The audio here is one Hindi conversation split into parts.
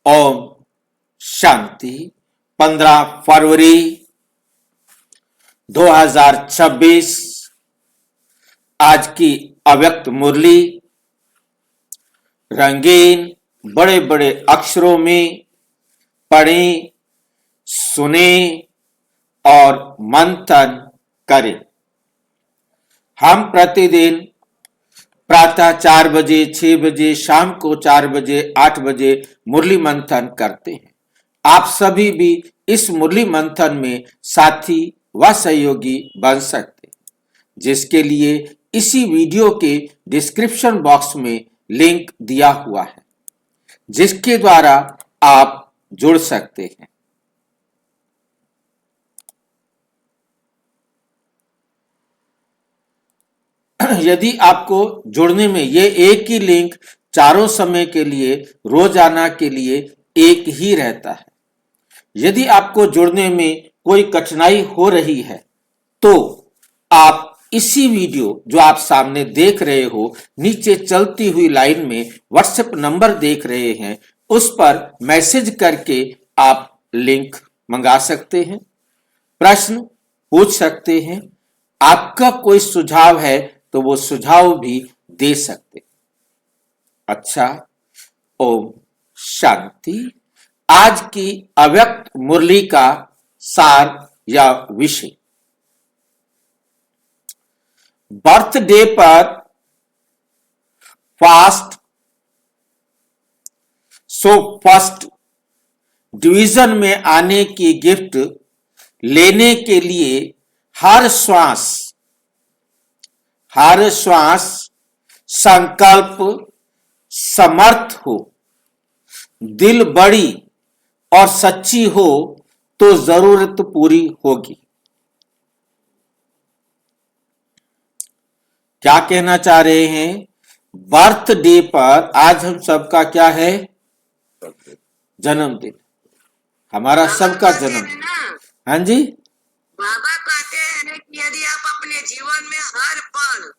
ओम शांति। 15 फरवरी 2026 आज की अव्यक्त मुरली रंगीन बड़े बड़े अक्षरों में पढ़ें, सुने और मंथन करें। हम प्रतिदिन प्रातः 4 बजे, 6 बजे, शाम को 4 बजे, 8 बजे मुरली मंथन करते हैं। आप सभी भी इस मुरली मंथन में साथी व सहयोगी बन सकते हैं, जिसके लिए इसी वीडियो के डिस्क्रिप्शन बॉक्स में लिंक दिया हुआ है, जिसके द्वारा आप जुड़ सकते हैं। यदि आपको जुड़ने में ये एक ही लिंक चारों समय के लिए रोजाना के लिए एक ही रहता है। यदि आपको जुड़ने में कोई कठिनाई हो रही है तो आप इसी वीडियो जो आप सामने देख रहे हो, नीचे चलती हुई लाइन में व्हाट्सएप नंबर देख रहे हैं, उस पर मैसेज करके आप लिंक मंगा सकते हैं, प्रश्न पूछ सकते हैं, आपका कोई सुझाव है तो वो सुझाव भी दे सकते। अच्छा, ओम शांति। आज की अव्यक्त मुरली का सार या विषय, बर्थडे पर फास्ट। सो फर्स्ट डिवीजन में आने की गिफ्ट लेने के लिए हर श्वास संकल्प समर्थ हो, दिल बड़ी और सच्ची हो तो जरूरत पूरी होगी। क्या कहना चाह रहे हैं? बर्थडे पर आज हम सबका क्या है? जन्मदिन, हमारा सबका जन्मदिन। हाँ जी, बाबा कहते हैं कि यदि आप अपने जीवन में हर पल,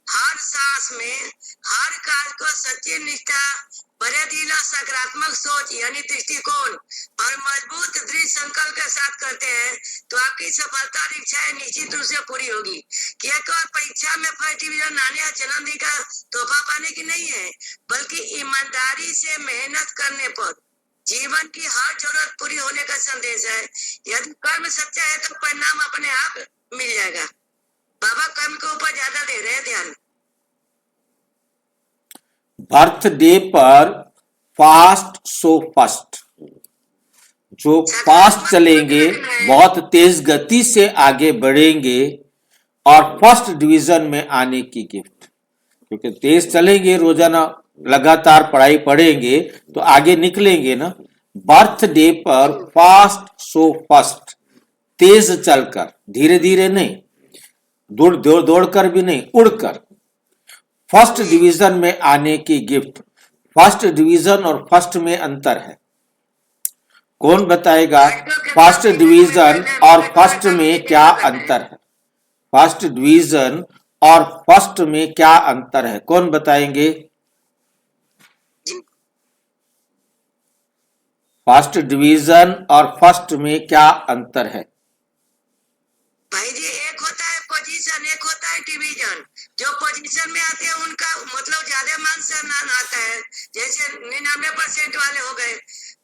हर सांस में, हर कार्य को सच्ची निष्ठा, बड़े दिल और सकारात्मक सोच यानी दृष्टिकोण और मजबूत दृढ़ संकल्प के साथ करते हैं तो आपकी सफलता और इच्छाएं निश्चित रूप से पूरी होगी। केवल परीक्षा में फर्स्ट डिवीजन आने या जन्मदिन का तोहफा पाने की नहीं है, बल्कि ईमानदारी से मेहनत करने पर जीवन की हर जरूरत पूरी होने का संदेश है। यदि कर्म सच्चा है तो परिणाम अपने आप मिल जाएगा। बाबा कर्म के ऊपर ज्यादा दे रहे हैं ध्यान। बर्थडे पर फास्ट सो फर्स्ट, जो फास्ट चलेंगे, बहुत तेज गति से आगे बढ़ेंगे और फर्स्ट डिवीजन में आने की गिफ्ट, क्योंकि तेज चलेंगे, रोजाना लगातार पढ़ाई पढ़ेंगे तो आगे निकलेंगे ना। बर्थडे पर फास्ट सो फर्स्ट, तेज चलकर, धीरे धीरे नहीं, दौड़कर भी नहीं, उड़कर फर्स्ट डिवीजन में आने की गिफ्ट। फर्स्ट डिवीजन और फर्स्ट में अंतर है, कौन बताएगा? फर्स्ट डिवीजन और फर्स्ट में क्या अंतर है? फर्स्ट डिवीजन और फर्स्ट में क्या अंतर है, कौन बताएंगे? फर्स्ट डिवीजन और फर्स्ट में क्या अंतर है? भाई जी, एक होता है पोजीशन, एक होता है डिवीजन। जो पोजीशन में आते हैं उनका मतलब ज्यादा मान सम्मान आता है, जैसे 99% वाले हो गए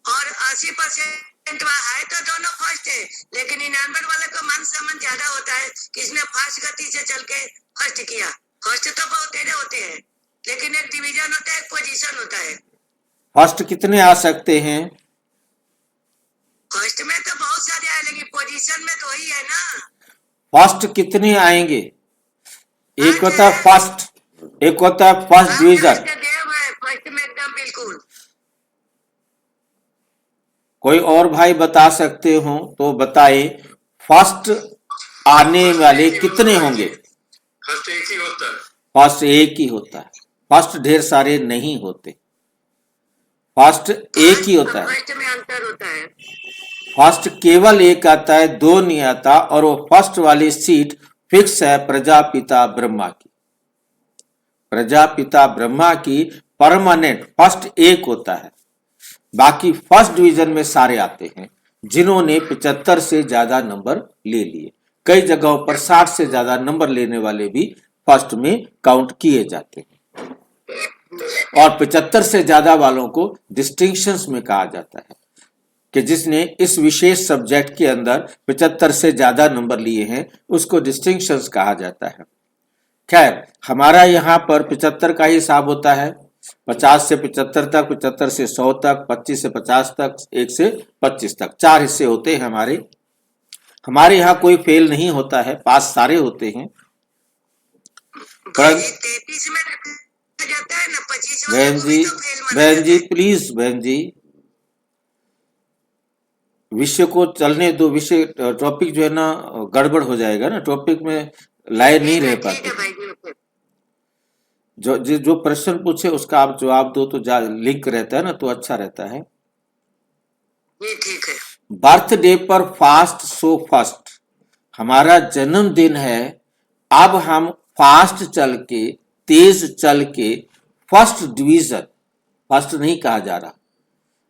और 80% है तो दोनों फर्स्ट है, लेकिन 99 वाले को मान सम्मान ज्यादा होता है, किसने फास्ट गति से चल के फर्स्ट किया। फर्स्ट तो बहुत तेरे होते हैं, लेकिन एक डिवीजन होता है, एक पोजीशन होता है। फर्स्ट कितने आ सकते हैं? फर्स्ट में तो बहुत सारे आए, लेकिन पोजीशन में तो वही है ना। फर्स्ट कितने आएंगे? एक होता है फर्स्ट, एक होता है फर्स्ट डिवीजन। फर्स्ट में एकदम बिल्कुल। कोई और भाई बता सकते हो तो बताए, फर्स्ट आने वाले कितने होंगे? फर्स्ट एक ही होता है। फर्स्ट एक ही होता है, फर्स्ट ढेर सारे नहीं होते, फर्स्ट एक ही होता है। फर्स्ट में अंतर होता है। फर्स्ट केवल एक आता है, दो नहीं आता, और वो फर्स्ट वाली सीट फिक्स है प्रजापिता ब्रह्मा की। प्रजापिता ब्रह्मा की परमानेंट फर्स्ट एक होता है। बाकी फर्स्ट डिवीजन में सारे आते हैं जिन्होंने 75 से ज्यादा नंबर ले लिए। कई जगहों पर 60 से ज्यादा नंबर लेने वाले भी फर्स्ट में काउंट किए जाते हैं और 75 से ज्यादा वालों को डिस्टिंक्शंस में कहा जाता है कि जिसने इस विशेष सब्जेक्ट के अंदर 75 से ज्यादा नंबर लिए हैं उसको डिस्टिंक्शंस कहा जाता है। खैर, हमारा यहाँ पर 75 का ही हिसाब होता है, 50 से 75 तक, 75 से 100 तक, 25 से 50 तक, 1 से 25 तक, 4 हिस्से होते हैं हमारे यहाँ कोई फेल नहीं होता है, पास सारे होते हैं। भाई 33 में रखा जाता है ना, 25 वाले बहन को भी जी, तो फेल माना बहन जाता जी है। प्लीज, बहन जी विषय को चलने दो। विषय टॉपिक जो है ना गड़बड़ हो जाएगा ना, टॉपिक में लाए नहीं रह ठीक पाते। है भाई जी, ओके। जो प्रश्न पूछे उसका आप जवाब दो तो लिंक रहता है ना, तो अच्छा रहता है। ये ठीक है। बर्थडे पर फास्ट सो फर्स्ट, हमारा जन्मदिन है, अब हम फास्ट चल के, तेज चल के फर्स्ट डिवीजन, फर्स्ट नहीं कहा जा रहा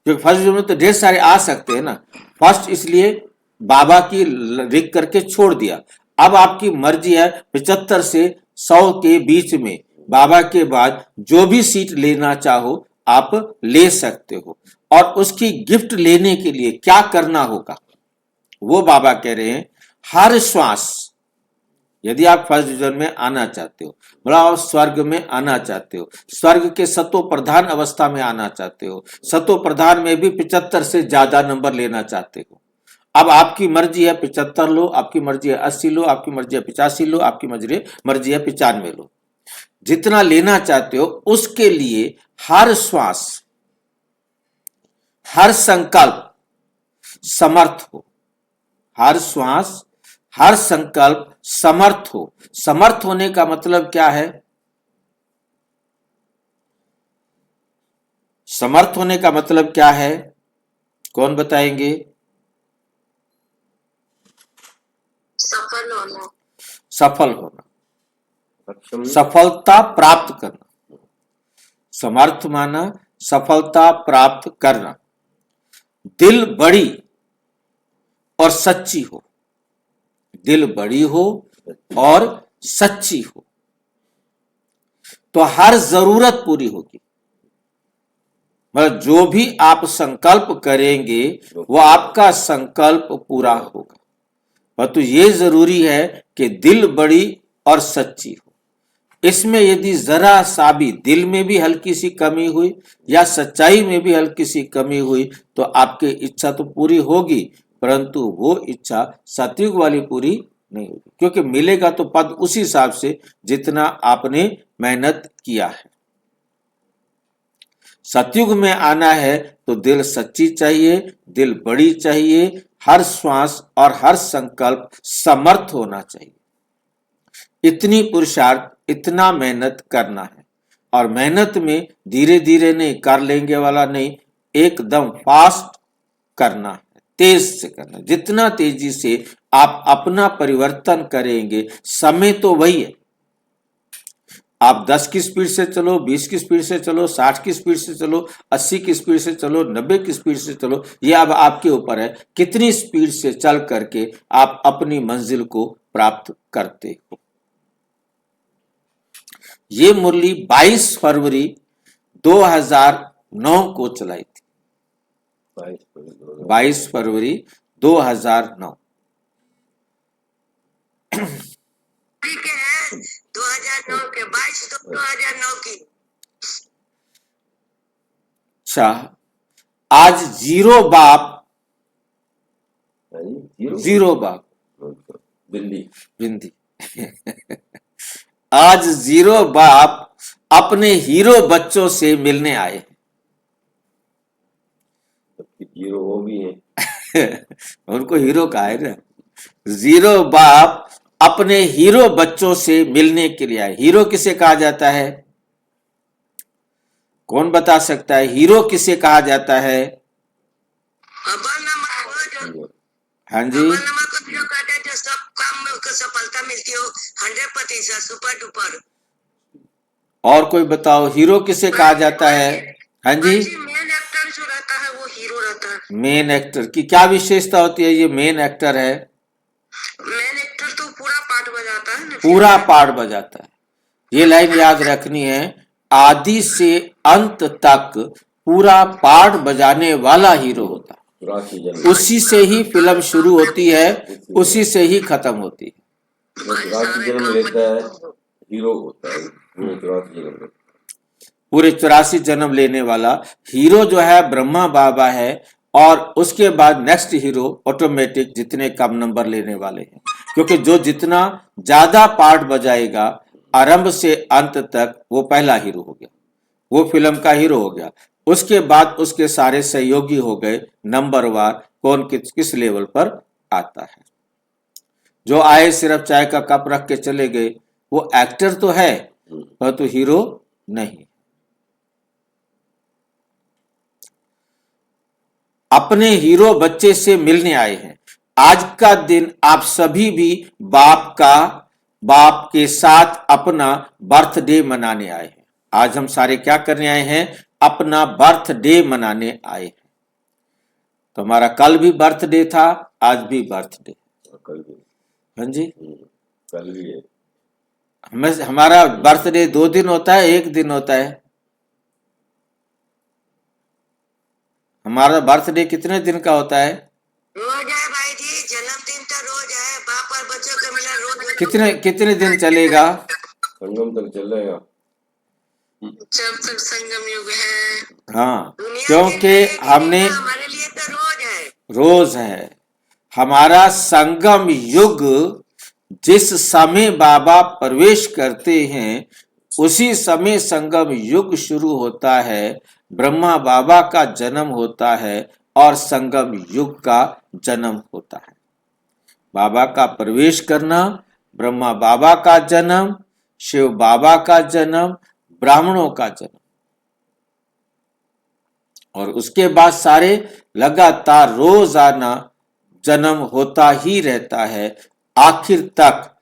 क्योंकि फर्स्ट डिवीजन में तो ढेर सारे आ सकते हैं ना, फर्स्ट इसलिए बाबा की लिख करके छोड़ दिया। अब आपकी मर्जी है 75 से 100 के बीच में बाबा के बाद जो भी सीट लेना चाहो आप ले सकते हो और उसकी गिफ्ट लेने के लिए क्या करना होगा वो बाबा कह रहे हैं। हर श्वास, यदि आप फर्स्ट डिवीजन में आना चाहते हो, मतलब आप स्वर्ग में आना चाहते हो, स्वर्ग के सतो प्रधान अवस्था में आना चाहते हो, सतो प्रधान में भी 75 से ज्यादा नंबर लेना चाहते हो, अब आपकी मर्जी है 75 लो, आपकी मर्जी है 80 लो, आपकी मर्जी है 85 लो, आपकी मर्जी है 95 लो, जितना लेना चाहते हो उसके लिए हर श्वास, हर संकल्प समर्थ हो, हर श्वास, हर संकल्प समर्थ हो। समर्थ होने का मतलब क्या है? समर्थ होने का मतलब क्या है, कौन बताएंगे? सफल होना। सफल होना, सफलता प्राप्त करना। समर्थ माना सफलता प्राप्त करना। दिल बड़ी और सच्ची हो, दिल बड़ी हो और सच्ची हो तो हर जरूरत पूरी होगी। मतलब जो भी आप संकल्प करेंगे वो आपका संकल्प पूरा होगा, परंतु ये जरूरी है कि दिल बड़ी और सच्ची हो। इसमें यदि जरा सा भी दिल में भी हल्की सी कमी हुई या सच्चाई में भी हल्की सी कमी हुई तो आपकी इच्छा तो पूरी होगी, परंतु वो इच्छा सतयुग वाली पूरी नहीं होगी, क्योंकि मिलेगा तो पद उसी हिसाब से जितना आपने मेहनत किया है। सतयुग में आना है तो दिल सच्ची चाहिए, दिल बड़ी चाहिए, हर श्वास और हर संकल्प समर्थ होना चाहिए। इतनी पुरुषार्थ, इतना मेहनत करना है और मेहनत में धीरे धीरे नहीं, कर लेंगे वाला नहीं, एकदम फास्ट करना है, तेज से करना। जितना तेजी से आप अपना परिवर्तन करेंगे, समय तो वही है, आप 10 की स्पीड से चलो, 20 की स्पीड से चलो, 60 की स्पीड से चलो, 80 की स्पीड से चलो, 90 की स्पीड से चलो, ये अब आपके ऊपर है कितनी स्पीड से चल करके आप अपनी मंजिल को प्राप्त करते हो। ये मुरली 22 फरवरी 2009 को चलाई थी, 22 फरवरी 2009। ठीक है, 2009 के 22 तो 2009 की। अच्छा, आज जीरो बाप बिंदी आज जीरो बाप अपने हीरो बच्चों से मिलने आए हैं। हीरो वो भी है उनको हीरो कहा है ना। जीरो बाप अपने हीरो बच्चों से मिलने के लिए आए। हीरो किसे कहा जाता है, कौन बता सकता है? हीरो किसे कहा जाता है? हाँ जी, जो कहते हैं जो सब काम में उसको सफलता मिलती हो 100% सुपर डुपर। और कोई बताओ हीरो किसे कहा जाता है? हाँ जी, मेन एक्टर जो रहता है वो हीरो रहता है। मेन एक्टर की क्या विशेषता होती है? ये मेन एक्टर है, मेन एक्टर तो पूरा पार्ट बजाता है ना, पूरा पार्ट बजाता है। ये लाइन याद रखनी है, आदि से अंत तक पूरा पार्ट बजाने वाला हीरो होता है। चौरासी जन्म उसी से ही फिल्म शुरू होती है, उसी से ही खत्म होती है। जो चौरासी जन्म लेता है हीरो होता है, वो 84 जन्म लेता पूरे 84 जन्म लेने वाला हीरो जो है ब्रह्मा बाबा है, और उसके बाद नेक्स्ट हीरो ऑटोमेटिक जितने कम नंबर लेने वाले हैं, क्योंकि जो जितना ज्यादा पार्ट बजाएगा आरंभ से अंत तक, वो पहला हीरो हो गया, वो फिल्म का हीरो हो गया। उसके बाद उसके सारे सहयोगी हो गए नंबरवार, कौन किस लेवल पर आता है। जो आए सिर्फ चाय का कप रख के चले गए, वो एक्टर तो है परंतु हीरो नहीं। अपने हीरो बच्चे से मिलने आए हैं। आज का दिन आप सभी भी बाप के साथ अपना बर्थडे मनाने आए हैं। आज हम सारे क्या करने आए हैं? अपना बर्थडे मनाने आए हैं। तो हमारा कल भी बर्थडे था, आज भी बर्थडे। है। कल भी हाँ जी, कल भी है। हमारा बर्थडे 2 दिन होता है, 1 दिन होता है? हमारा बर्थडे कितने दिन का होता है? रोज है भाई जी, जन्मदिन तो रोज है, बाप और बच्चों को मिला रोज। कितने दिन चलेगा? संगम तक चलेगा। जब तक संगम युग है। हाँ, दुनिया क्योंकि के लिए हमने हमारे लिए तो रोज है। रोज है हमारा संगम युग। जिस समय बाबा प्रवेश करते हैं उसी समय संगम युग शुरू होता है, ब्रह्मा बाबा का जन्म होता है और संगम युग का जन्म होता है। बाबा का प्रवेश करना, ब्रह्मा बाबा का जन्म, शिव बाबा का जन्म, ब्राह्मणों का जन्म, और उसके बाद सारे लगातार रोजाना जन्म होता ही रहता है। आखिर तक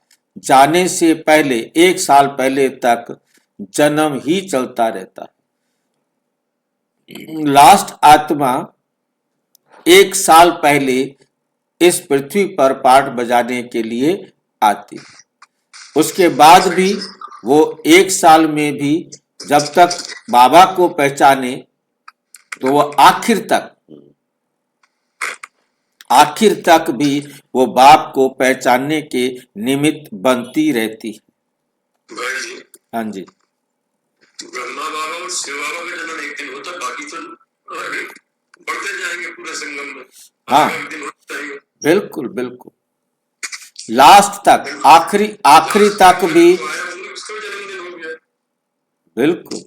जाने से पहले 1 साल पहले तक जन्म ही चलता रहता है। लास्ट आत्मा 1 साल पहले इस पृथ्वी पर पार्ट बजाने के लिए आती है। उसके बाद भी वो 1 साल में भी जब तक बाबा को पहचाने तो वो आखिर तक भी वो बाप को पहचानने के निमित्त बनती रहती है। भाई जी, हाँ जी, ब्रह्मा बाबा और शिव बाबा का जन्म एक दिन होता, बाकी तो आगे बढ़ते जाएंगे पूरे संगम में। हाँ। एक दिन होता जाएगा। बिल्कुल बिल्कुल लास्ट तक, आखिरी तक भी तो आया होगा, उसका भी जन्मदिन हो गया। बिल्कुल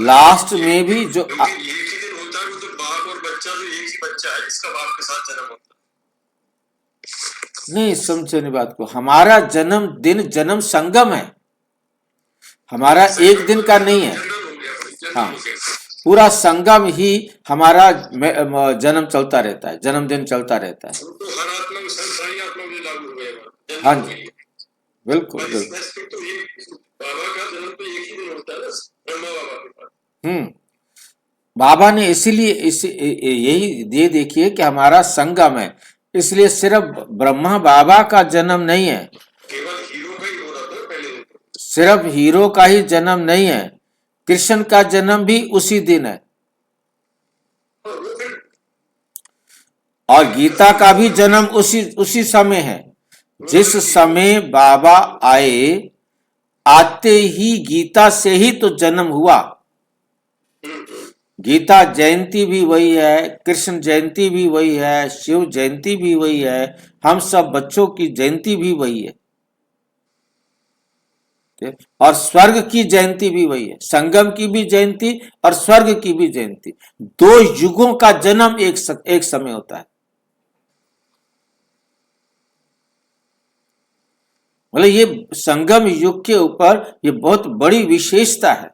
लास्ट में भी जो क्योंकि एक ही दिन होता है, वो तो बाप और बच्चा तो एक ही बच्चा है जिसका बाप के साथ जन्म होता नहीं समझे नहीं बात को। हमारा जन्म दिन जन्म संगम है, हमारा है। एक दिन का नहीं है। जनरल हो गया भाई, जनरल हाँ, हो गया। पूरा संगम ही हमारा जन्म चलता रहता है, जन्मदिन चलता रहता है। वो तो हर आत्मा में, सारी आत्मा में लागू हो गया। हाँ जी, बिल्कुल पर बिल्कुल। इसमें तो ये बाबा का जन्म तो एक ही दिन होता है ना, ब्रह्मा बाबा के पास। बाबा ने इसीलिए यही ये देखिए कि हमारा संगम है, इसलिए सिर्फ ब्रह्मा बाबा का जन्म नहीं है, केवल हीरो का ही हो रहा था पहले दिन। सिर्फ हीरो का ही जन्म नहीं है, कृष्ण का जन्म भी उसी दिन है, और वो फिर और गीता का भी जन्म उसी समय है। जिस समय बाबा आए, आते ही गीता से ही तो जन्म हुआ। गीता जयंती भी वही है, कृष्ण जयंती भी वही है, शिव जयंती भी वही है, हम सब बच्चों की जयंती भी वही है, और स्वर्ग की जयंती भी वही है। संगम की भी जयंती और स्वर्ग की भी जयंती, 2 युगों का जन्म एक समय होता है। मतलब ये संगम युग के ऊपर ये बहुत बड़ी विशेषता है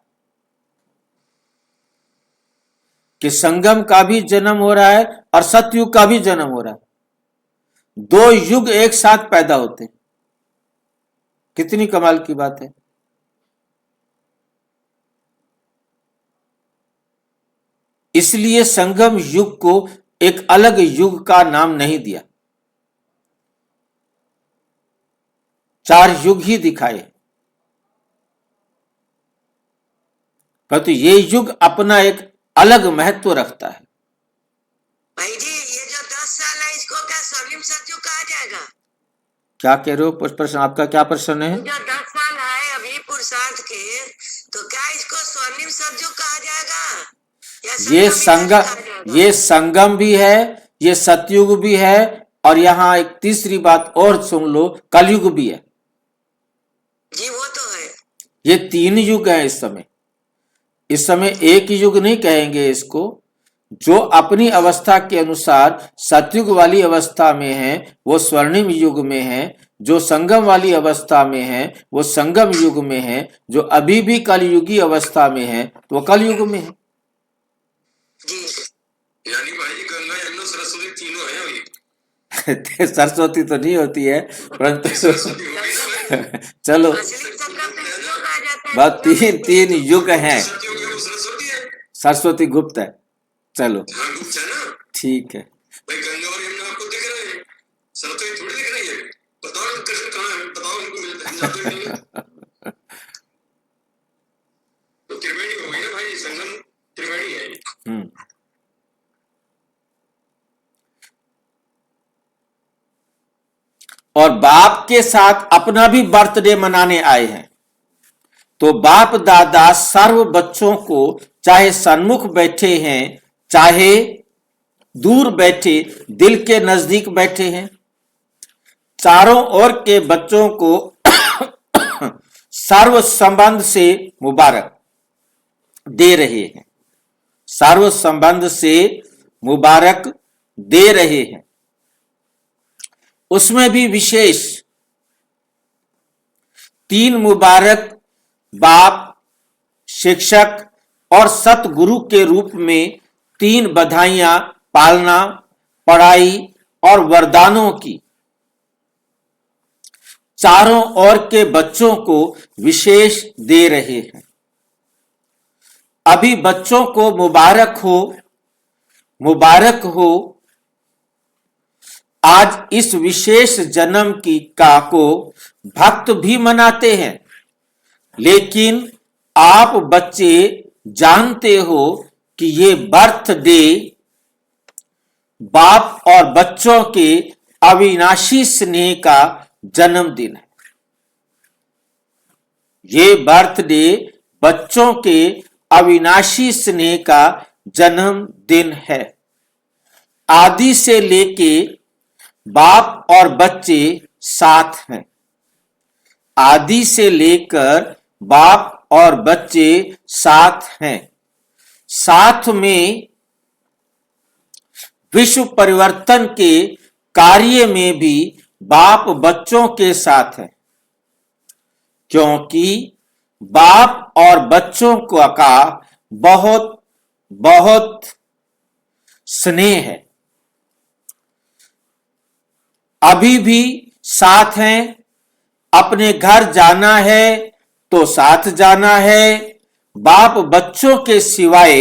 कि संगम का भी जन्म हो रहा है और सतयुग का भी जन्म हो रहा है। 2 युग एक साथ पैदा होते हैं। कितनी कमाल की बात है। इसलिए संगम युग को एक अलग युग का नाम नहीं दिया, 4 युग ही दिखाए, परंतु ये युग अपना एक अलग महत्व रखता है। भाई जी, ये जो 10 साल है इसको क्या स्वर्णिम सतयुग कहा जाएगा? क्या कह रहे हो? प्रश्न आपका क्या प्रश्न है? जो 10 साल है अभी पुरुषार्थ के, तो क्या इसको स्वर्णिम सतयुग कहा जाएगा या ये संगम युग कहा संगम, जाएगा? ये संगम भी है, ये सतयुग भी है, और यहां एक तीसरी बात और सुन लो, कलयुग भी है। जी वो तो है। ये 3 युग हैं इस समय। इस समय एक युग नहीं कहेंगे इसको। जो अपनी अवस्था के अनुसार सतयुग वाली अवस्था में है वो स्वर्णिम युग में है, जो संगम वाली अवस्था में है वो संगम युग में है, जो अभी भी कलयुगी अवस्था में है तो वो कलयुग में है। जी यानी भाई गंगा यमुना सरस्वती तीनों है अभी। सरस्वती तो नहीं होती है, परंतु सरस्वती होगी ना भाई। चलो असली संगम तो इसको कहा जाता है। बस 3 युग हैं। सरस्वती होगी वो सरस्वती है। सरस्वती गुप्त है। चलो हाँ गुप्त है ना ठीक है। भाई। गंगा और यमुना आपको दिख रहे हैं, सरस्वती थोड़ी दिख रही है। बताओ कृष्ण कहाँ है, बताओ उनको मिलते हैं जाते हैं। तो त्रिवेणी हो गई ना भाई, संगम त्रिवेणी है। हम्म। और बाप के साथ अपना भी बर्थडे मनाने आए हैं, तो बाप दादा सर्व बच्चों को चाहे सन्मुख बैठे हैं चाहे दूर बैठे, दिल के नजदीक बैठे हैं, चारों ओर के बच्चों को सर्व संबंध से मुबारक दे रहे हैं, सर्व संबंध से मुबारक दे रहे हैं। उसमें भी विशेष 3 मुबारक बाप, शिक्षक और सतगुरु के रूप में 3 बधाइयां पालना, पढ़ाई और वरदानों की चारों ओर के बच्चों को विशेष दे रहे हैं। अभी बच्चों को मुबारक हो, मुबारक हो। आज इस विशेष जन्म की का को भक्त भी मनाते हैं, लेकिन आप बच्चे जानते हो कि ये बर्थडे बाप और बच्चों के अविनाशी स्नेह का जन्मदिन है। ये बर्थडे बच्चों के अविनाशी स्नेह का जन्मदिन है। आदि से लेके बाप और बच्चे साथ हैं। आदि से लेकर बाप और बच्चे साथ हैं। साथ में विश्व परिवर्तन के कार्य में भी बाप बच्चों के साथ है, क्योंकि बाप और बच्चों का बहुत बहुत स्नेह है। अभी भी साथ हैं। अपने घर जाना है तो साथ जाना है। बाप बच्चों के सिवाय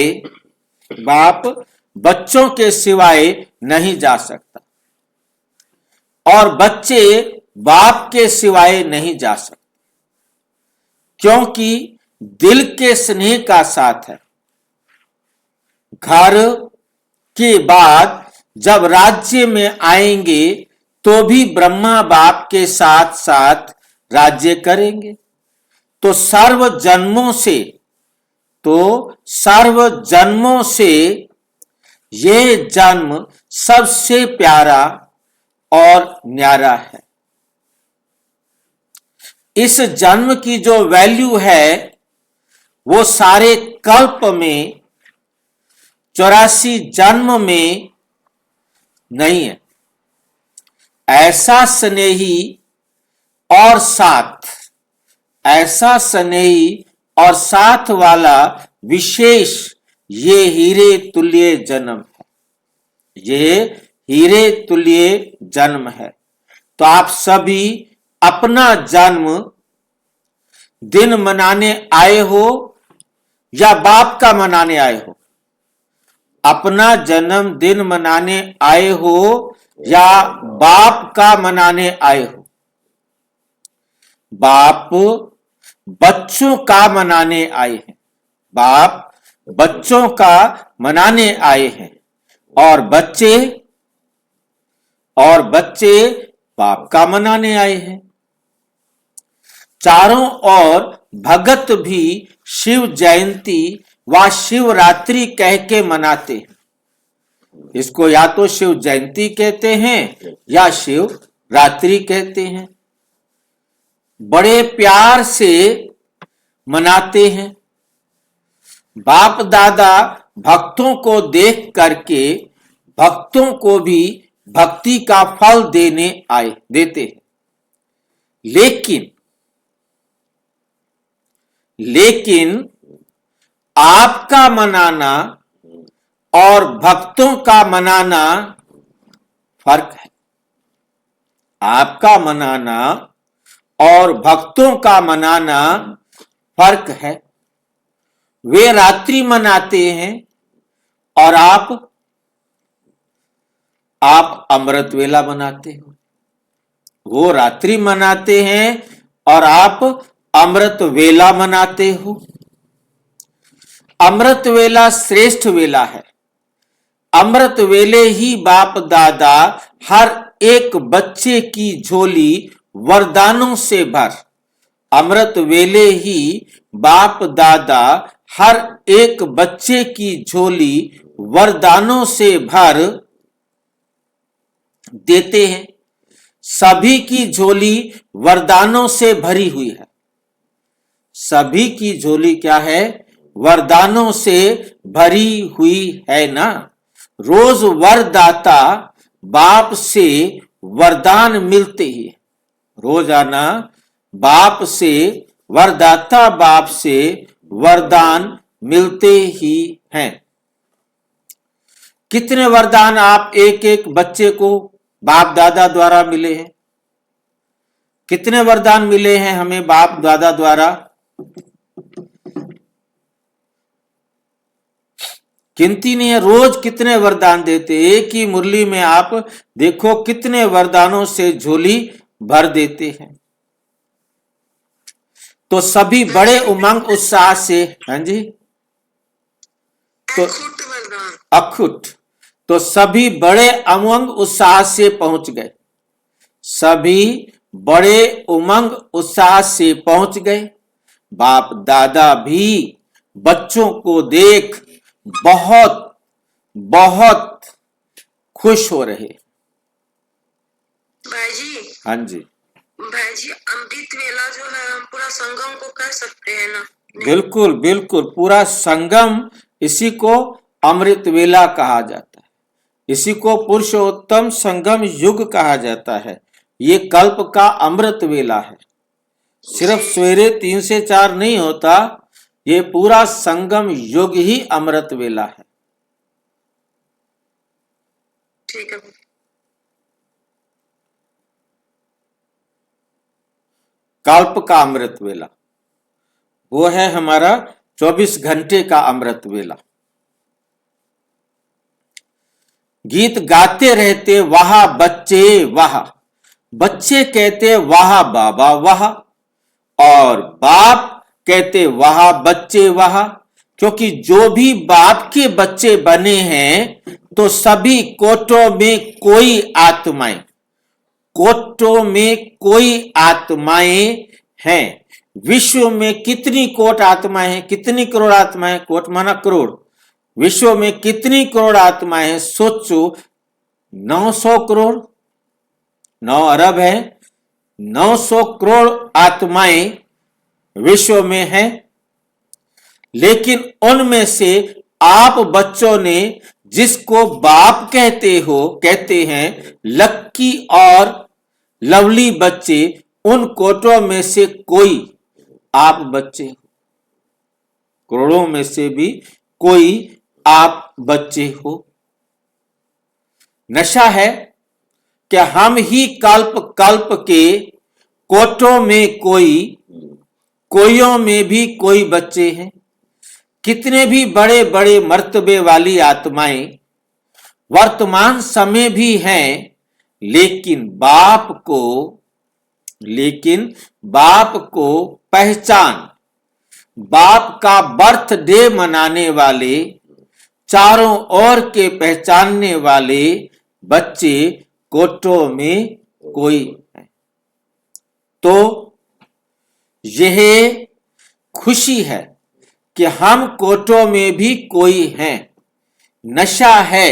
नहीं जा सकता, और बच्चे बाप के सिवाय नहीं जा सकते, क्योंकि दिल के स्नेह का साथ है। घर के बाद जब राज्य में आएंगे तो भी ब्रह्मा बाप के साथ साथ राज्य करेंगे। तो सर्व जन्मों से ये जन्म सबसे प्यारा और न्यारा है। इस जन्म की जो वैल्यू है वो सारे कल्प में 84 जन्म में नहीं है। ऐसा स्नेही और साथ वाला विशेष ये हीरे तुल्य जन्म है। ये हीरे तुल्य जन्म है। तो आप सभी अपना जन्म दिन मनाने आए हो या बाप का मनाने आए हो, अपना जन्मदिन मनाने आए हो या बाप का मनाने आए हो? बाप बच्चों का मनाने आए हैं, बाप बच्चों का मनाने आए हैं, और बच्चे बाप का मनाने आए हैं। चारों ओर भगत भी शिव जयंती व शिवरात्रि कह के मनाते हैं। इसको या तो शिव जयंती कहते हैं या शिव रात्रि कहते हैं। बड़े प्यार से मनाते हैं। बाप दादा भक्तों को देख करके भक्तों को भी भक्ति का फल देते हैं। लेकिन आपका मनाना और भक्तों का मनाना फर्क है। आपका मनाना और भक्तों का मनाना फर्क है। वे रात्रि मनाते हैं और आप अमृत वेला मनाते हो। वो रात्रि मनाते हैं और आप अमृत वेला मनाते हो। अमृत वेला श्रेष्ठ वेला है। अमृत वेले ही बाप दादा हर एक बच्चे की झोली वरदानों से भर, अमृत वेले ही बाप दादा हर एक बच्चे की झोली वरदानों से भर देते हैं। सभी की झोली वरदानों से भरी हुई है। सभी की झोली क्या है? वरदानों से भरी हुई है ना। रोज वरदाता बाप से वरदान मिलते ही, रोजाना बाप से वरदाता बाप से वरदान मिलते ही हैं। कितने वरदान आप एक एक बच्चे को बाप दादा द्वारा मिले हैं? कितने वरदान मिले हैं हमें बाप दादा द्वारा? गिनती नहीं है। रोज कितने वरदान देते। एक ही मुरली में आप देखो कितने वरदानों से झोली भर देते हैं। तो सभी बड़े उमंग उत्साह से, हाँ जी, तो अखुट, तो सभी बड़े उमंग उत्साह से पहुंच गए। सभी बड़े उमंग उत्साह से पहुंच गए। बाप दादा भी बच्चों को देख बहुत बहुत खुश हो रहे। भाई जी, हाँ जी, भाई जी, अमृत वेला जो है हम पूरा संगम को कह सकते हैं ना? बिल्कुल बिल्कुल, पूरा संगम, इसी को अमृत वेला कहा जाता है। इसी को पुरुषोत्तम संगम युग कहा जाता है। ये कल्प का अमृत वेला है। सिर्फ सवेरे 3 से 4 नहीं होता, ये पूरा संगम युग ही अमृत वेला है। ठीक है। कल्प का अमृत वेला वो है हमारा 24 घंटे का अमृत वेला। गीत गाते रहते वाह बच्चे वाह, बच्चे कहते वाह बाबा वाह, और बाप कहते वाह बच्चे वाह। क्योंकि जो भी बाप के बच्चे बने हैं तो सभी कोटों में कोई आत्माएं, कोटों में कोई आत्माएं हैं। विश्व में कितनी कोट आत्माएं हैं? कितनी करोड़ आत्माएं? कोट माना करोड़। विश्व में कितनी करोड़ आत्माएं हैं? सोचो, 900 करोड़, 9 अरब है। 900 करोड़ आत्माएं विश्व में हैं। लेकिन उनमें से आप बच्चों ने जिसको बाप कहते हैं, लक्की और लवली बच्चे, उन कोटों में से कोई आप बच्चे हो। करोड़ों में से भी कोई आप बच्चे हो। नशा है कि हम ही कल्प कल्प के कोटों में कोई, कोइयों में भी कोई बच्चे हैं। कितने भी बड़े बड़े मर्तबे वाली आत्माएं वर्तमान समय भी हैं, लेकिन बाप को पहचान, बाप का बर्थडे मनाने वाले, चारों ओर के पहचानने वाले बच्चे कोटों में कोई है। तो यह खुशी है कि हम कोटों में भी कोई हैं। नशा है,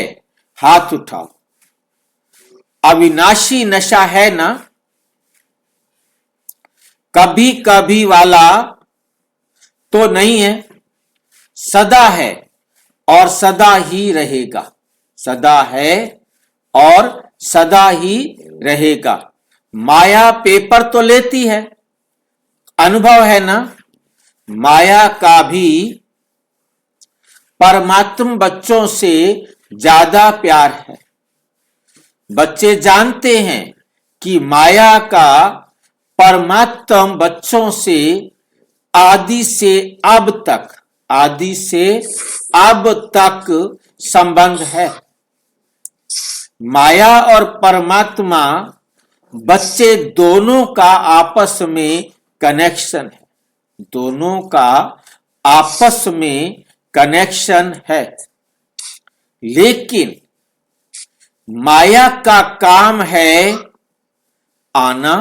हाथ उठाओ। अविनाशी नशा है ना, कभी कभी वाला तो नहीं है, सदा है और सदा ही रहेगा। सदा है और सदा ही रहेगा। माया पेपर तो लेती है, अनुभव है ना। माया का भी परमात्म बच्चों से ज्यादा प्यार है। बच्चे जानते हैं कि माया का परमात्म बच्चों से आदि से अब तक संबंध है। माया और परमात्मा बच्चे दोनों का आपस में कनेक्शन है। दोनों का आपस में कनेक्शन है। लेकिन माया का काम है आना,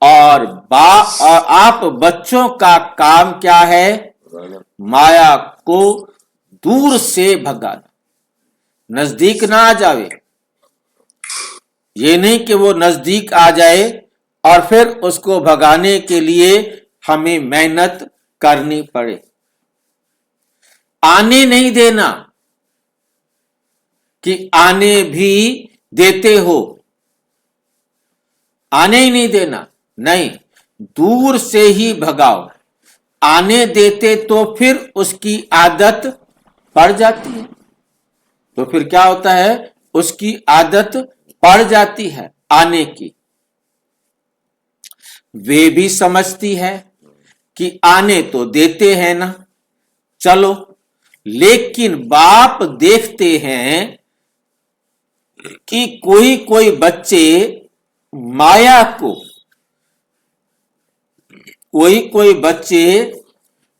और आप बच्चों का काम क्या है? माया को दूर से भगाना, नजदीक ना आ जावे। ये नहीं कि वो नजदीक आ जाए और फिर उसको भगाने के लिए हमें मेहनत करनी पड़े। आने नहीं देना कि आने भी देते हो, आने ही नहीं देना, नहीं, दूर से ही भगाओ। आने देते तो फिर उसकी आदत पड़ जाती है। तो फिर क्या होता है? उसकी आदत पड़ जाती है आने की। वे भी समझती है कि आने तो देते हैं ना, चलो। लेकिन बाप देखते हैं कि कोई कोई बच्चे माया को, कोई बच्चे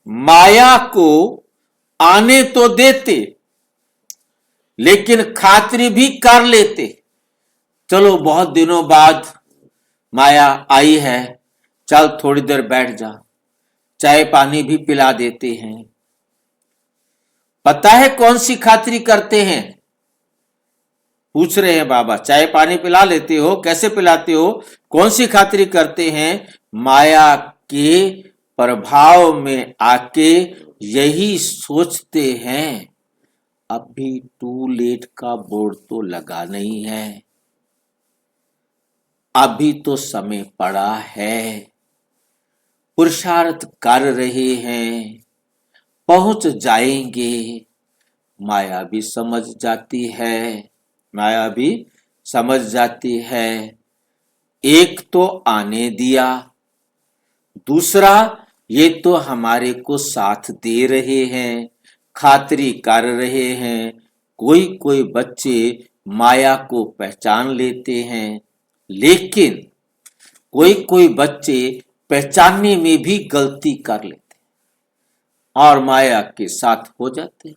माया को आने तो देते, लेकिन खातिरी भी कर लेते। चलो बहुत दिनों बाद माया आई है, चल थोड़ी देर बैठ जा, चाय पानी भी पिला देते हैं। पता है कौन सी खातिरी करते हैं? पूछ रहे हैं बाबा, चाय पानी पिला लेते हो, कैसे पिलाते हो, कौन सी खातिरी करते हैं? माया के प्रभाव में आके यही सोचते हैं, अभी टू लेट का बोर्ड तो लगा नहीं है, अभी तो समय पड़ा है, पुरुषार्थ कर रहे हैं, पहुंच जाएंगे। माया भी समझ जाती है, माया भी समझ जाती है। एक तो आने दिया, दूसरा ये तो हमारे को साथ दे रहे हैं, खातिरी कर रहे हैं। कोई कोई बच्चे माया को पहचान लेते हैं, लेकिन कोई कोई बच्चे पहचानने में भी गलती कर लेते हैं और माया के साथ हो जाते हैं।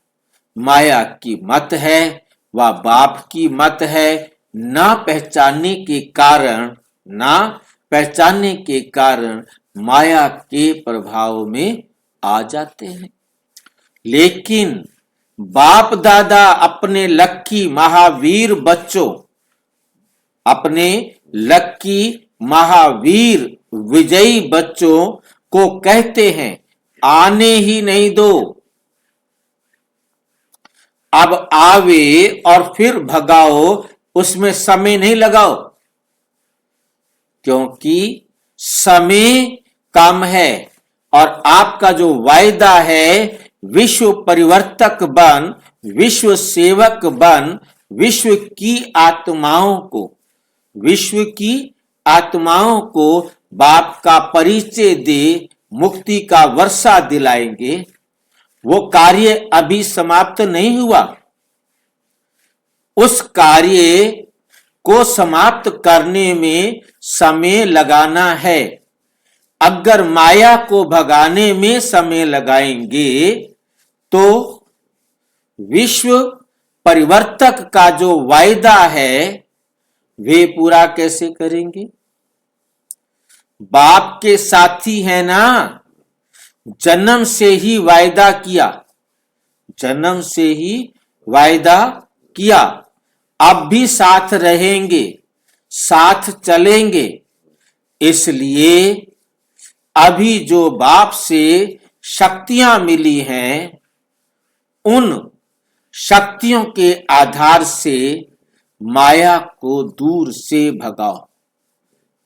माया की मत है, वह बाप की मत है। ना पहचानने के कारण माया के प्रभाव में आ जाते हैं। लेकिन बाप दादा अपने लक्की महावीर बच्चों, अपने लक्की महावीर विजयी बच्चों को कहते हैं, आने ही नहीं दो। अब आवे और फिर भगाओ, उसमें समय नहीं लगाओ, क्योंकि समय कम है और आपका जो वायदा है विश्व परिवर्तक बन, विश्व सेवक बन, विश्व की आत्माओं को बाप का परिचय दे, मुक्ति का वर्षा दिलाएंगे। वो कार्य अभी समाप्त नहीं हुआ। उस कार्य को समाप्त करने में समय लगाना है। अगर माया को भगाने में समय लगाएंगे तो विश्व परिवर्तक का जो वायदा है वे पूरा कैसे करेंगे? बाप के साथी है ना, जन्म से ही वायदा किया, जन्म से ही वायदा किया, अब भी साथ रहेंगे, साथ चलेंगे। इसलिए अभी जो बाप से शक्तियां मिली हैं, उन शक्तियों के आधार से माया को दूर से भगाओ,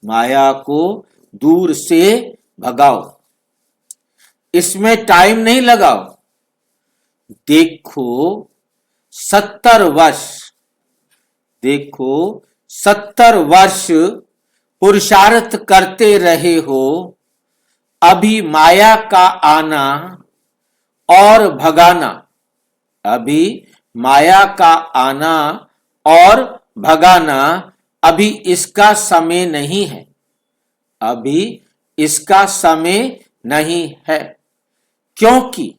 माया को दूर से भगाओ। इसमें टाइम नहीं लगाओ। देखो 70 वर्ष, देखो 70 वर्ष पुरुषार्थ करते रहे हो, अभी माया का आना और भगाना, अभी माया का आना और भगाना अभी इसका समय नहीं है, अभी इसका समय नहीं है। क्योंकि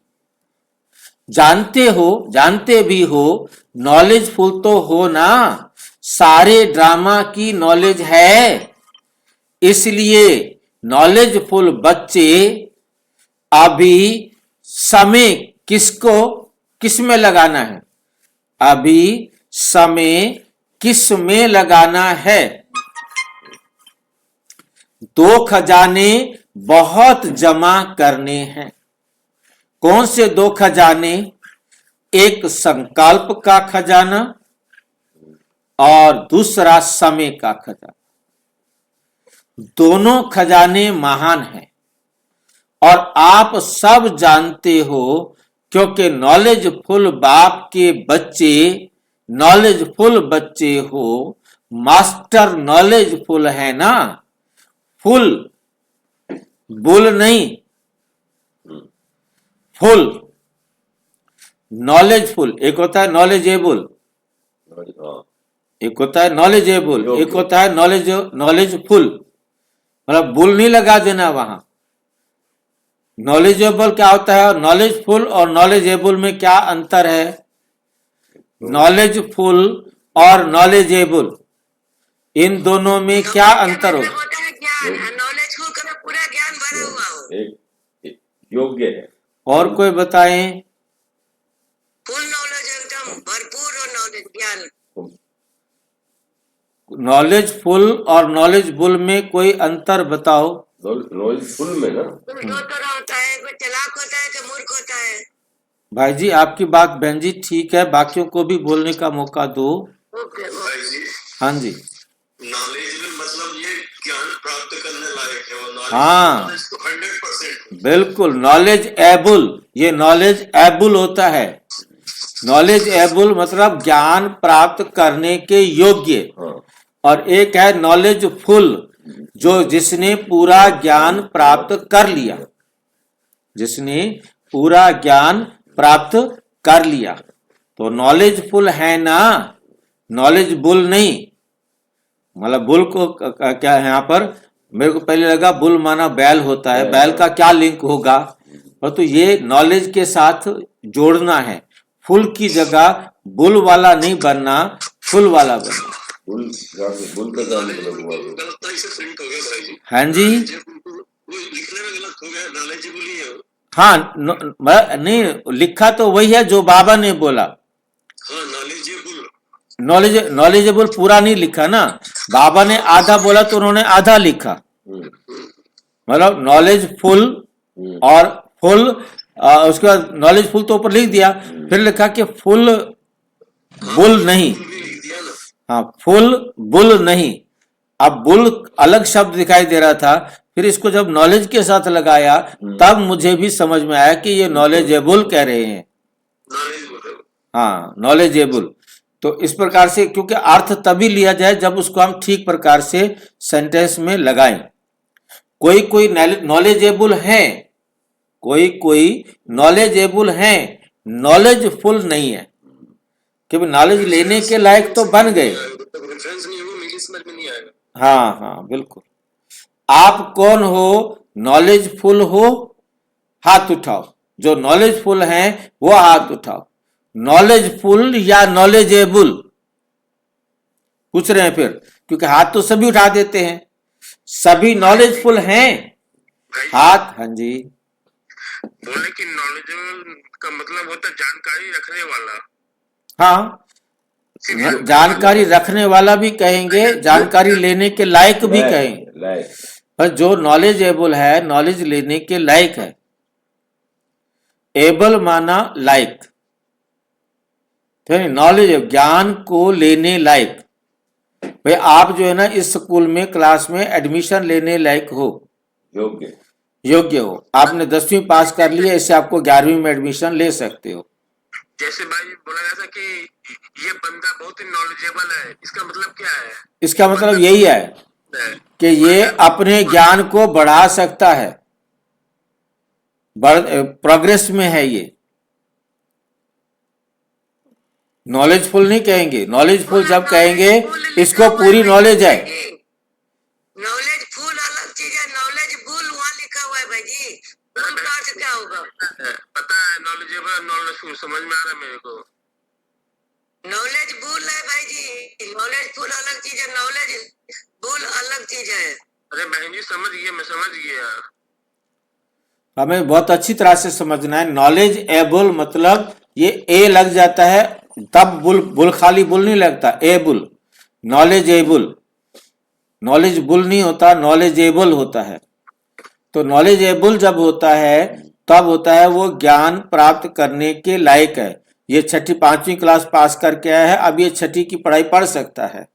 जानते भी हो, नॉलेजफुल तो हो ना, सारे ड्रामा की नॉलेज है। इसलिए नॉलेजफुल बच्चे अभी समय किस में लगाना है, अभी समय किस में लगाना है। 2 खजाने बहुत जमा करने हैं। कौन से 2 खजाने? एक संकल्प का खजाना और दूसरा समय का खजाना। दोनों खजाने महान हैं और आप सब जानते हो, क्योंकि नॉलेजफुल बाप के बच्चे नॉलेजफुल बच्चे हो, मास्टर नॉलेजफुल है ना, फुल बुल नहीं, फुल नॉलेजफुल। एक होता है नॉलेजेबल, एक होता है नॉलेजेबल, एक होता है नॉलेजफुल। मतलब बुल नहीं लगा देना वहां। नॉलेजेबल क्या होता है, नॉलेजफुल और नॉलेजेबल में क्या अंतर है? नॉलेजफुल और नॉलेजेबल, इन दोनों में क्या अंतर हो? होता है ज्ञान, नॉलेजफुल का पूरा ज्ञान भरा हुआ हो। एक योग्य है। और कोई बताएं? फुल नॉलेज, एकदम भरपूर नॉलेज, ज्ञान। नॉलेजफुल और नॉलेजबुल में कोई अंतर बताओ। नॉलेजफुल में ना दो तरह होता है, कोई चालाक होता है, कोई मूर्ख होता है। भाई जी आपकी बात बहन जी ठीक है, बाकियों को भी बोलने का मौका दो। ओके, भाई जी, हाँ जी, नॉलेज मतलब ये ज्ञान प्राप्त करने लायक है, और नॉलेज हाँ। नॉलेज तो 100% बिल्कुल नॉलेज एबुल, ये नॉलेज एबुल होता है। नॉलेज एबुल मतलब ज्ञान प्राप्त करने के योग्य। हाँ। और एक है नॉलेज फुल, जो जिसने पूरा ज्ञान प्राप्त कर लिया, जिसने पूरा ज्ञान प्राप्त कर लिया। तो नॉलेजफुल है ना, नॉलेज बुल नहीं। मतलब बुल को क्या है यहाँ पर, मेरे को पहले लगा बुल माना बैल होता है, बैल का क्या लिंक होगा, पर तो ये नॉलेज के साथ जोड़ना है। फुल की जगह बुल वाला नहीं बनना, फुल वाला बनना। बुल का काम मतलब हुआ वो। गलत से प्रिंट हो गया भाई जी। हाँ जी, वो लिखने में गलत हो गया, नॉलेजेबल ही है वो। हाँ नहीं लिखा तो वही है जो बाबा ने बोला। हाँ, नॉलेजेबल। नॉलेजेबल पूरा नहीं लिखा ना, बाबा ने आधा बोला तो उन्होंने आधा लिखा। मतलब नॉलेज फुल और फुल, उसके बाद नॉलेज फुल तो ऊपर लिख दिया, फिर लिखा कि फुल बुल नहीं। हाँ, फुल बुल नहीं। अब बुल अलग शब्द दिखाई दे रहा था, फिर इसको जब नॉलेज के साथ लगाया तब मुझे भी समझ में आया कि ये नॉलेजेबल कह रहे हैं। हाँ, नॉलेजेबल। तो इस प्रकार से, क्योंकि अर्थ तभी लिया जाए जब उसको हम ठीक प्रकार से सेंटेंस में लगाएं। कोई नॉलेजेबल है कोई कोई नॉलेजेबल हैं, नॉलेजफुल नहीं है, क्योंकि नॉलेज लेने के लायक तो बन गए। रेफरेंस नहीं होगा मेरी समझ में नहीं आएगा। हाँ हाँ बिल्कुल। आप कौन हो? नॉलेजफुल हो? हाथ उठाओ। जो नॉलेजफुल हैं वो हाथ उठाओ। नॉलेजफुल या नॉलेजेबल पूछ रहे हैं फिर, क्योंकि हाथ तो सभी उठा देते हैं। सभी नॉलेजफुल हैं? हाथ। हाँ जी। बोले कि नॉलेजेबल का मतलब होता है जानकारी रखने वाला। हाँ, जानकारी रखने वाला भी कहेंगे, जानकारी लेने के लायक भी कहेंगे। लायक। पर जो नॉलेजेबल है, नॉलेज लेने के लायक है। एबल माना लायक, नॉलेज ज्ञान को लेने लायक। भाई आप जो है ना इस स्कूल में क्लास में एडमिशन लेने लायक हो, योग्य योग्य हो। आपने 10वीं पास कर लिया, इससे आपको 11वीं में एडमिशन ले सकते हो। जैसे भाई बोला गया था कि ये बंदा बहुत ही नॉलेजेबल है, इसका मतलब क्या है? इसका मतलब यही है कि ये अपने ज्ञान को बढ़ा सकता है, प्रोग्रेस में है ये। नॉलेजफुल नहीं कहेंगे। नॉलेजफुल जब कहेंगे इसको पूरी नॉलेज है। नॉलेज फुल अलग चीज है, नॉलेज बुल वहाँ लिखा हुआ है भाई जी। बुल का अर्थ क्या होगा? पता है नॉलेजेबल नॉलेजफुल समझ में आ रहा है मेरे को। नॉलेज बुल है भाई जी, नॉलेज फुल अलग चीज है, नॉलेज बुल अलग चीज है। अरे बहन जी समझ गए, मैं समझ गया। हमें बहुत अच्छी तरह से समझना है। नॉलेज एबल मतलब ये ए लग जाता है तब बुल, बुल खाली बुल नहीं लगता, एबुल। नॉलेजेबल, नॉलेज बुल नहीं होता, नॉलेजेबल होता है। तो नॉलेजेबल जब होता है तब होता है वो ज्ञान प्राप्त करने के लायक है। ये 6ठी 5वीं क्लास पास करके आया है, अब ये 6ठी की पढ़ाई पढ़ सकता है।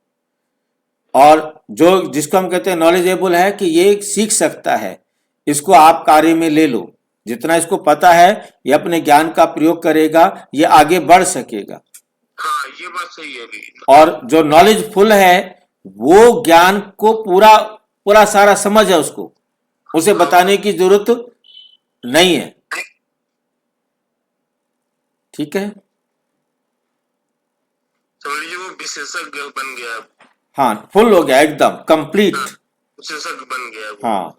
और जो जिसको हम कहते हैं नॉलेजेबल है कि ये सीख सकता है, इसको आप कार्य में ले लो। जितना इसको पता है ये अपने ज्ञान का प्रयोग करेगा, ये आगे बढ़ सकेगा। हाँ ये बात सही है अभी। और जो नॉलेजफुल है वो ज्ञान को पूरा पूरा सारा समझ है उसको, उसे बताने की जरूरत नहीं है। ठीक है, समझ लीजिए वो विशेषज्ञ बन गया, हाँ फुल हो गया, एकदम कंप्लीट। विशेषज्ञ बन गया वो। हाँ,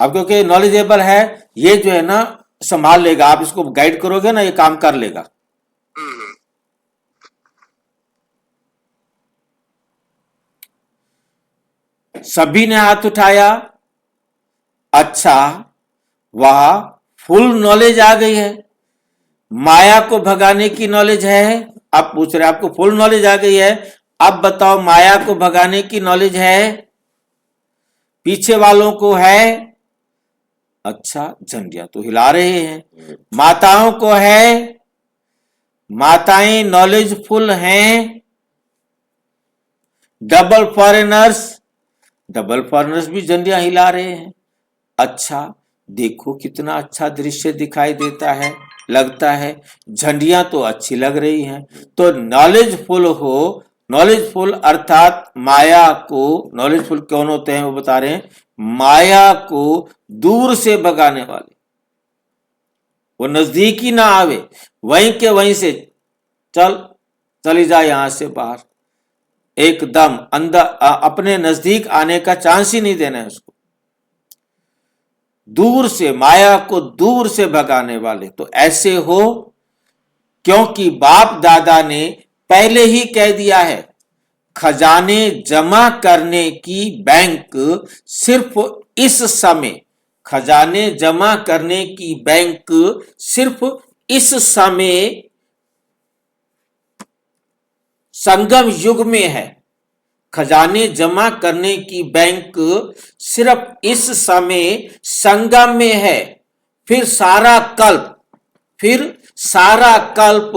अब क्योंकि नॉलेजेबल है ये जो है ना संभाल लेगा, आप इसको गाइड करोगे ना ये काम कर लेगा। हम्म। सभी ने हाथ उठाया। अच्छा, वह फुल नॉलेज आ गई है, माया को भगाने की नॉलेज है। आप पूछ रहे आपको फुल नॉलेज आ गई है, अब बताओ माया को भगाने की नॉलेज है? पीछे वालों को है? अच्छा, झंडियां तो हिला रहे हैं। माताओं को है? माताएं नॉलेजफुल हैं? डबल फॉरेनर्स, डबल फॉरेनर्स भी झंडियां हिला रहे हैं। अच्छा, देखो कितना अच्छा दृश्य दिखाई देता है, लगता है। झंडियां तो अच्छी लग रही हैं। तो नॉलेजफुल हो, नॉलेजफुल अर्थात माया को, नॉलेजफुल कौन होते हैं वो बता रहे हैं, माया को दूर से भगाने वाले। वो नजदीक ही ना आवे, वहीं के वहीं से चली जाए यहां से बाहर, एकदम अंदर, अपने नजदीक आने का चांस ही नहीं देना है उसको। दूर से, माया को दूर से भगाने वाले तो ऐसे हो, क्योंकि बाप दादा ने पहले ही कह दिया है खजाने जमा करने की बैंक सिर्फ इस समय, खजाने जमा करने की बैंक सिर्फ इस समय संगम युग में है। खजाने जमा करने की बैंक सिर्फ इस समय संगम में है। फिर सारा कल्प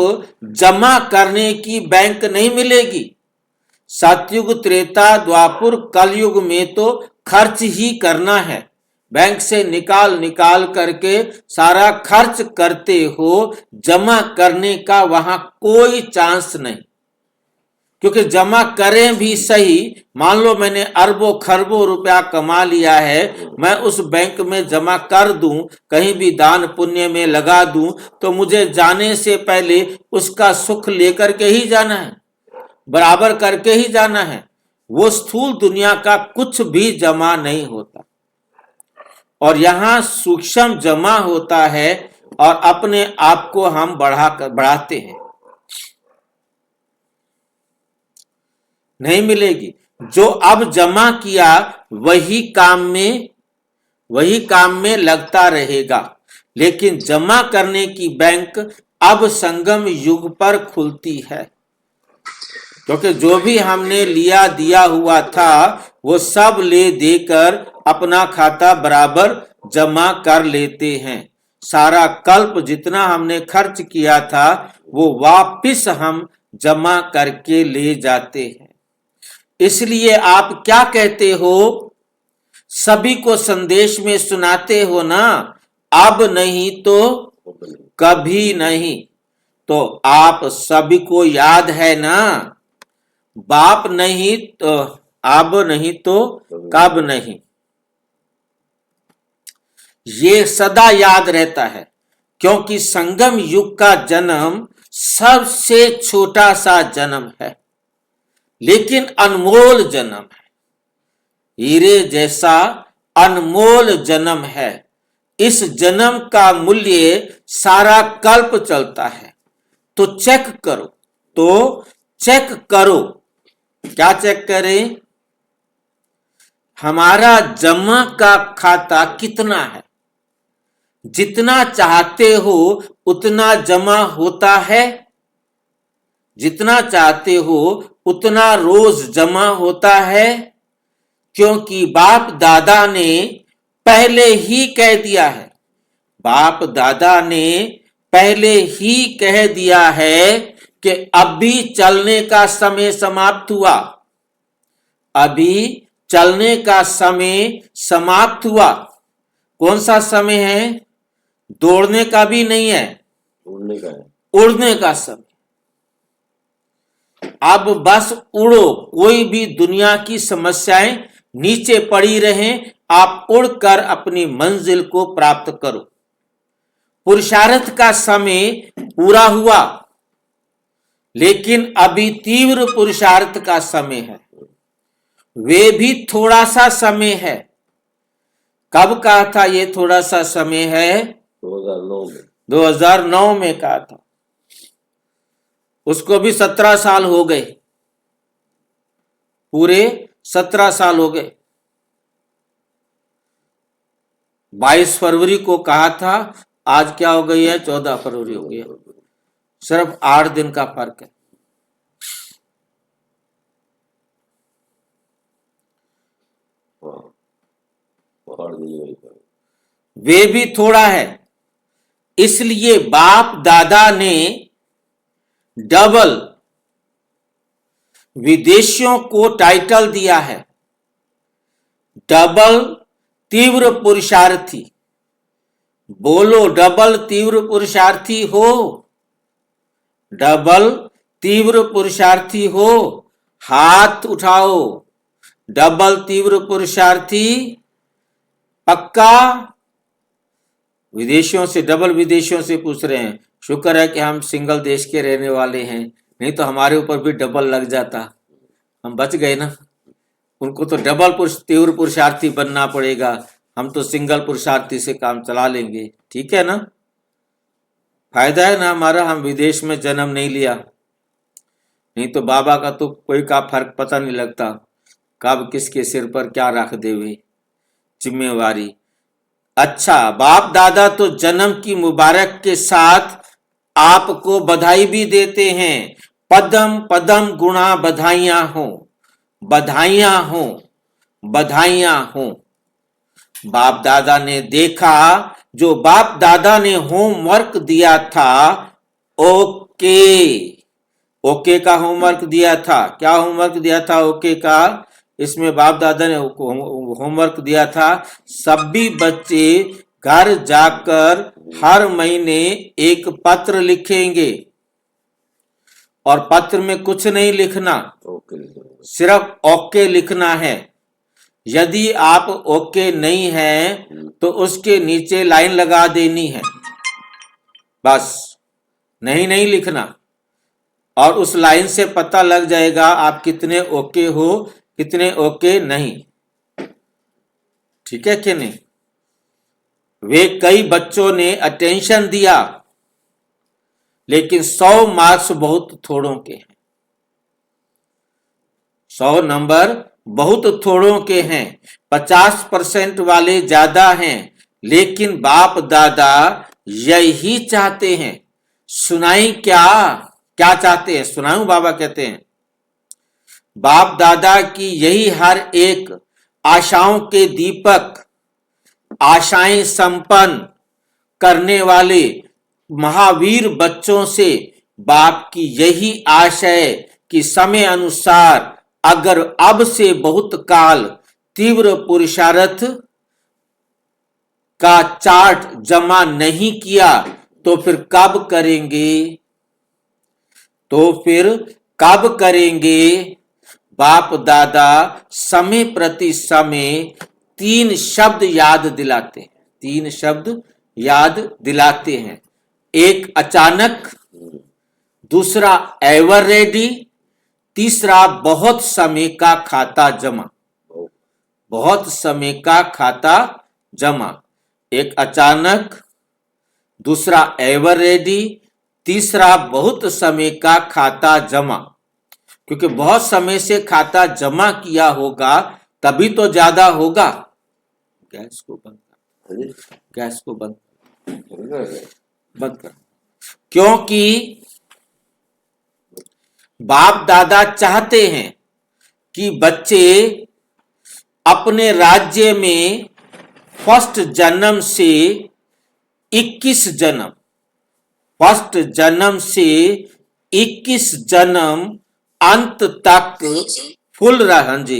जमा करने की बैंक नहीं मिलेगी। सतयुग, त्रेता, द्वापुर, कलयुग में तो खर्च ही करना है। बैंक से निकाल करके सारा खर्च करते हो, जमा करने का वहां कोई चांस नहीं। क्योंकि जमा करें भी सही, मान लो मैंने अरबों खरबों रुपया कमा लिया है, मैं उस बैंक में जमा कर दूं, कहीं भी दान पुण्य में लगा दूं, तो मुझे जाने से पहले उसका सुख लेकर के ही जाना है, बराबर करके ही जाना है। वो स्थूल दुनिया का कुछ भी जमा नहीं होता, और यहां सूक्ष्म जमा होता है और अपने आप को हम बढ़ाते हैं। नहीं मिलेगी। जो अब जमा किया वही काम में लगता रहेगा, लेकिन जमा करने की बैंक अब संगम युग पर खुलती है, क्योंकि जो भी हमने लिया दिया हुआ था वो सब ले देकर अपना खाता बराबर जमा कर लेते हैं। सारा कल्प जितना हमने खर्च किया था वो वापिस हम जमा करके ले जाते हैं। इसलिए आप क्या कहते हो, सभी को संदेश में सुनाते हो ना, अब नहीं तो कभी नहीं। तो आप सभी को याद है ना, बाप नहीं तो अब नहीं तो कब नहीं, ये सदा याद रहता है। क्योंकि संगम युग का जन्म सबसे छोटा सा जन्म है, लेकिन अनमोल जन्म है, हीरे जैसा अनमोल जन्म है। इस जन्म का मूल्य सारा कल्प चलता है। तो चेक करो, क्या चेक करें? हमारा जमा का खाता कितना है? जितना चाहते हो उतना जमा होता है, जितना चाहते हो उतना रोज जमा होता है, क्योंकि बाप दादा ने पहले ही कह दिया है, बाप दादा ने पहले ही कह दिया है कि अभी चलने का समय समाप्त हुआ, अभी चलने का समय समाप्त हुआ। कौन सा समय है? दौड़ने का भी नहीं है, उड़ने का समय। अब बस उड़ो, कोई भी दुनिया की समस्याएं नीचे पड़ी रहें, आप उड़कर अपनी मंजिल को प्राप्त करो। पुरुषार्थ का समय पूरा हुआ, लेकिन अभी तीव्र पुरुषार्थ का समय है। वे भी थोड़ा सा समय है। कब कहा था ये थोड़ा सा समय है? 2009 में कहा था। उसको भी 17 साल हो गए, पूरे 17 साल हो गए। 22 फरवरी को कहा था, आज क्या हो गई है? 14 फरवरी हो गई है। सिर्फ 8 दिन का फर्क है। वे भी थोड़ा है, इसलिए बाप दादा ने डबल विदेशियों को टाइटल दिया है, डबल तीव्र पुरुषार्थी। बोलो, डबल तीव्र पुरुषार्थी हो, डबल तीव्र पुरुषार्थी हो, हाथ उठाओ। डबल तीव्र पुरुषार्थी पक्का? विदेशियों से, डबल विदेशियों से पूछ रहे हैं। शुक्र है कि हम सिंगल देश के रहने वाले हैं, नहीं तो हमारे ऊपर भी डबल लग जाता, हम बच गए ना। उनको तो डबल तीव्र पुरुषार्थी बनना पड़ेगा, हम तो सिंगल पुरुषार्थी से काम चला लेंगे। ठीक है ना? फायदा है ना हमारा, हम विदेश में जन्म नहीं लिया, नहीं तो बाबा का तो कोई का फर्क पता नहीं लगता, कब किसके सिर पर क्या रख देवे जिम्मेवारी। अच्छा, बाप दादा तो जन्म की मुबारक के साथ आपको बधाई भी देते हैं। पदम पदम गुणा बधाइयां हो, बधाइयां हो, बधाइयां हो। बाप दादा ने देखा, जो बाप दादा ने होमवर्क दिया था, ओके का होमवर्क दिया था। क्या होमवर्क दिया था ओके का? इसमें बाप दादा ने होमवर्क दिया था, सभी बच्चे घर जाकर हर महीने एक पत्र लिखेंगे और पत्र में कुछ नहीं लिखना, ओके लिखो। सिर्फ ओके लिखना है। यदि आप ओके नहीं है तो उसके नीचे लाइन लगा देनी है, बस। नहीं लिखना, और उस लाइन से पता लग जाएगा आप कितने ओके हो, कितने ओके नहीं। ठीक है कि नहीं? वे कई बच्चों ने अटेंशन दिया, लेकिन 100 मार्क्स बहुत थोड़ों के हैं। 100 नंबर बहुत थोड़ों के हैं। 50% वाले ज्यादा हैं, लेकिन बाप दादा यही चाहते हैं। सुनाई क्या चाहते हैं? सुनाऊं? बाबा कहते हैं बाप दादा की यही हर एक आशाओं के दीपक, आशाएं संपन्न करने वाले महावीर बच्चों से बाप की यही आशा है कि समय अनुसार अगर अब से बहुत काल तीव्र पुरुषार्थ का चार्ट जमा नहीं किया तो फिर कब करेंगे? बाप दादा समय प्रति समय 3 शब्द याद दिलाते हैं। एक अचानक, दूसरा एवर रेडी, तीसरा बहुत समय का खाता जमा। एक अचानक, दूसरा एवर रेडी, तीसरा बहुत समय का खाता जमा। क्योंकि बहुत समय से खाता जमा किया होगा तभी तो ज्यादा होगा। गैस को बंद कर। क्योंकि बाप दादा चाहते हैं कि बच्चे अपने राज्य में फर्स्ट जन्म से 21 जन्म अंत तक फुल रहा। जी,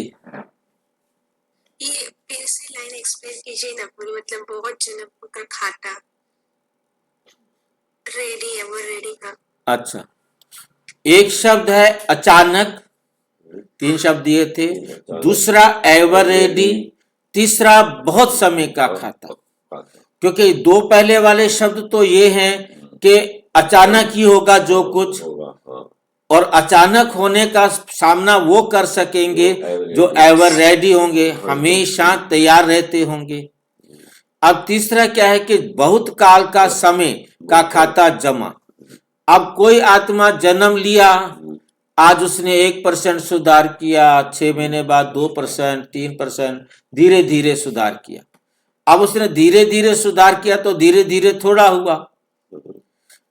ये फिर से लाइन एक्सप्लेन कीजिए ना पूरी, मतलब बहुत जन्म का खाता रेडी है, वो रेडी का। अच्छा, एक शब्द है अचानक, 3 शब्द दिए थे। दूसरा एवर रेडी, तीसरा बहुत समय का खाता। क्योंकि 2 पहले वाले शब्द तो ये हैं कि अचानक ही होगा जो कुछ, और अचानक होने का सामना वो कर सकेंगे जो एवर रेडी होंगे, हमेशा तैयार रहते होंगे। अब तीसरा क्या है कि बहुत काल का समय का खाता जमा। अब कोई आत्मा जन्म लिया, आज उसने 1% सुधार किया, 6 महीने बाद 2%, 3%, धीरे धीरे सुधार किया। अब उसने धीरे धीरे सुधार किया तो धीरे धीरे थोड़ा हुआ।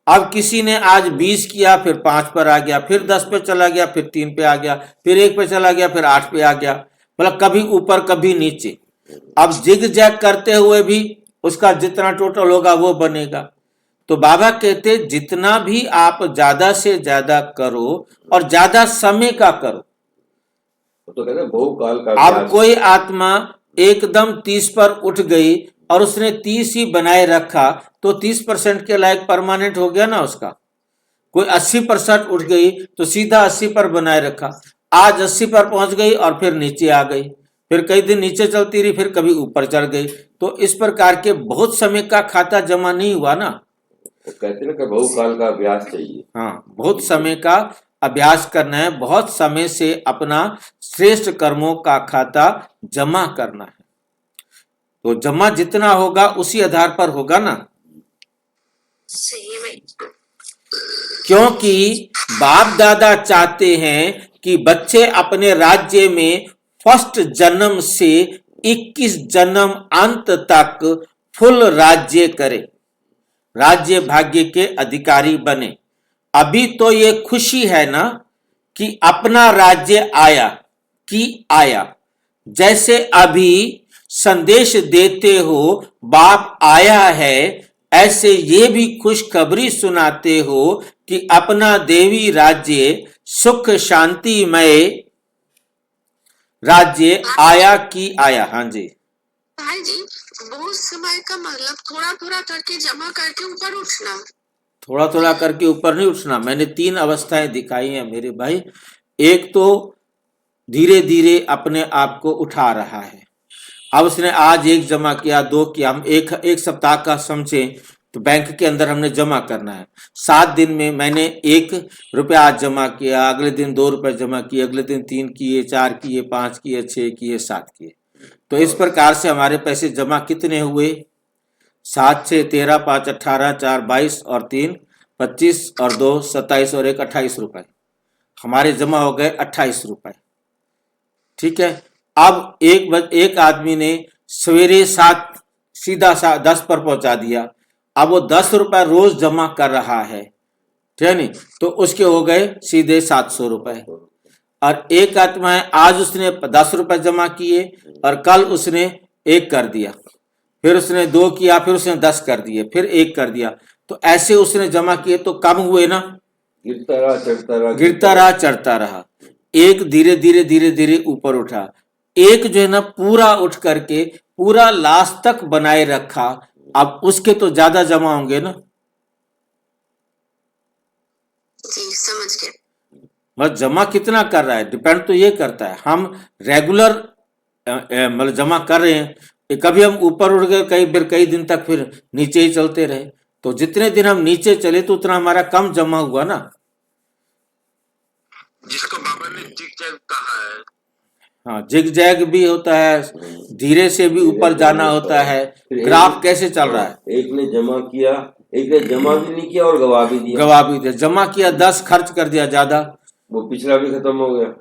अब किसी ने आज 20 किया, फिर 5 पर आ गया, फिर 10 पे चला गया, फिर 3 पे आ गया, फिर 1 पे चला गया, फिर 8 पे आ गया। मतलब कभी ऊपर कभी नीचे। अब जिग जैग करते हुए भी उसका जितना टोटल होगा वो बनेगा। तो बाबा कहते जितना भी आप ज्यादा से ज्यादा करो और ज्यादा समय का करो। तो कहते हैं बहुकाल का। अब कोई आत्मा एकदम 30 पर उठ गई और उसने 30 ही बनाए रखा तो 30% के लायक परमानेंट हो गया ना उसका। कोई 80% उठ गई तो सीधा 80 पर बनाए रखा, आज 80 पर पहुंच गई और फिर नीचे आ गई, फिर कई दिन नीचे चलती रही, फिर कभी ऊपर चढ़ गई। तो इस प्रकार के बहुत समय का खाता जमा नहीं हुआ ना। तो कहते हैं कि बहुकाल का अभ्यास चाहिए। हाँ, बहुत समय का अभ्यास करना है, बहुत समय से अपना श्रेष्ठ कर्मों का खाता जमा करना है। तो जमा जितना होगा उसी आधार पर होगा ना। सही भाई। क्योंकि बाप दादा चाहते हैं कि बच्चे अपने राज्य में फर्स्ट जन्म से 21 जन्म अंत तक फुल राज्य करें, राज्य भाग्य के अधिकारी बने। अभी तो ये खुशी है ना कि अपना राज्य आया। जैसे अभी संदेश देते हो बाप आया है, ऐसे ये भी खुशखबरी सुनाते हो कि अपना देवी राज्य सुख शांतिमय राज्य आया। हाँ जी भाई जी, बहुत समय का मतलब थोड़ा थोड़ा करके जमा करके ऊपर उठना। थोड़ा थोड़ा करके ऊपर नहीं उठना। मैंने 3 अवस्थाएं दिखाई हैं मेरे भाई। एक तो धीरे धीरे अपने आप को उठा रहा है। अब उसने आज 1 जमा किया, 2 किया, हम एक सप्ताह का समझें तो बैंक के अंदर हमने जमा करना है। 7 दिन में मैंने 1 रुपया आज जमा किया, अगले दिन 2 रुपये जमा किए, अगले दिन 3 किए, 4 किए, 5 किए, 6 किए, 7 किए। तो इस प्रकार से हमारे पैसे जमा कितने हुए? 7 6 13 5 18 4 22 और 3 25 और 2 27 और 1 28 रुपए हमारे जमा हो गए 28 रुपए। ठीक है। अब एक आदमी ने सवेरे 7 सीधा 10 पर पहुंचा दिया। अब वो 10 रुपए रोज जमा कर रहा है, ठीक है नहीं, तो उसके हो गए सीधे 700 रुपए। और एक आत्मा है, आज उसने 10 रुपए जमा किए और कल उसने 1 कर दिया, फिर उसने 2 किया, फिर उसने 10 कर दिए, फिर 1 कर दिया। तो ऐसे उसने जमा किए तो कम हुए ना, गिरता रहा चढ़ता रहा, गिरता रहा चढ़ता रहा। एक धीरे धीरे धीरे धीरे ऊपर उठा, एक जो है ना पूरा उठ करके पूरा लास्ट तक बनाए रखा। अब उसके तो ज्यादा जमा होंगे ना। जी समझ गए। मतलब जमा कितना कर रहा है डिपेंड तो ये करता है। हम रेगुलर मतलब जमा कर रहे हैं, कभी हम ऊपर उठ गए, कई दिन तक फिर नीचे ही चलते रहे, तो जितने दिन हम नीचे चले तो उतना हमारा कम जमा हुआ ना। जिसको बाबा ने जिग जैग कहा है। हाँ, जिग जैग भी होता है, धीरे से भी ऊपर जाना होता है। ग्राफ कैसे चल रहा है? एक ने जमा किया, एक ने जमा भी नहीं किया और गवा भी दिया। गवा भी दिया, जमा किया 10, खर्च कर दिया ज्यादा, वो पिछला भी खत्म हो गया।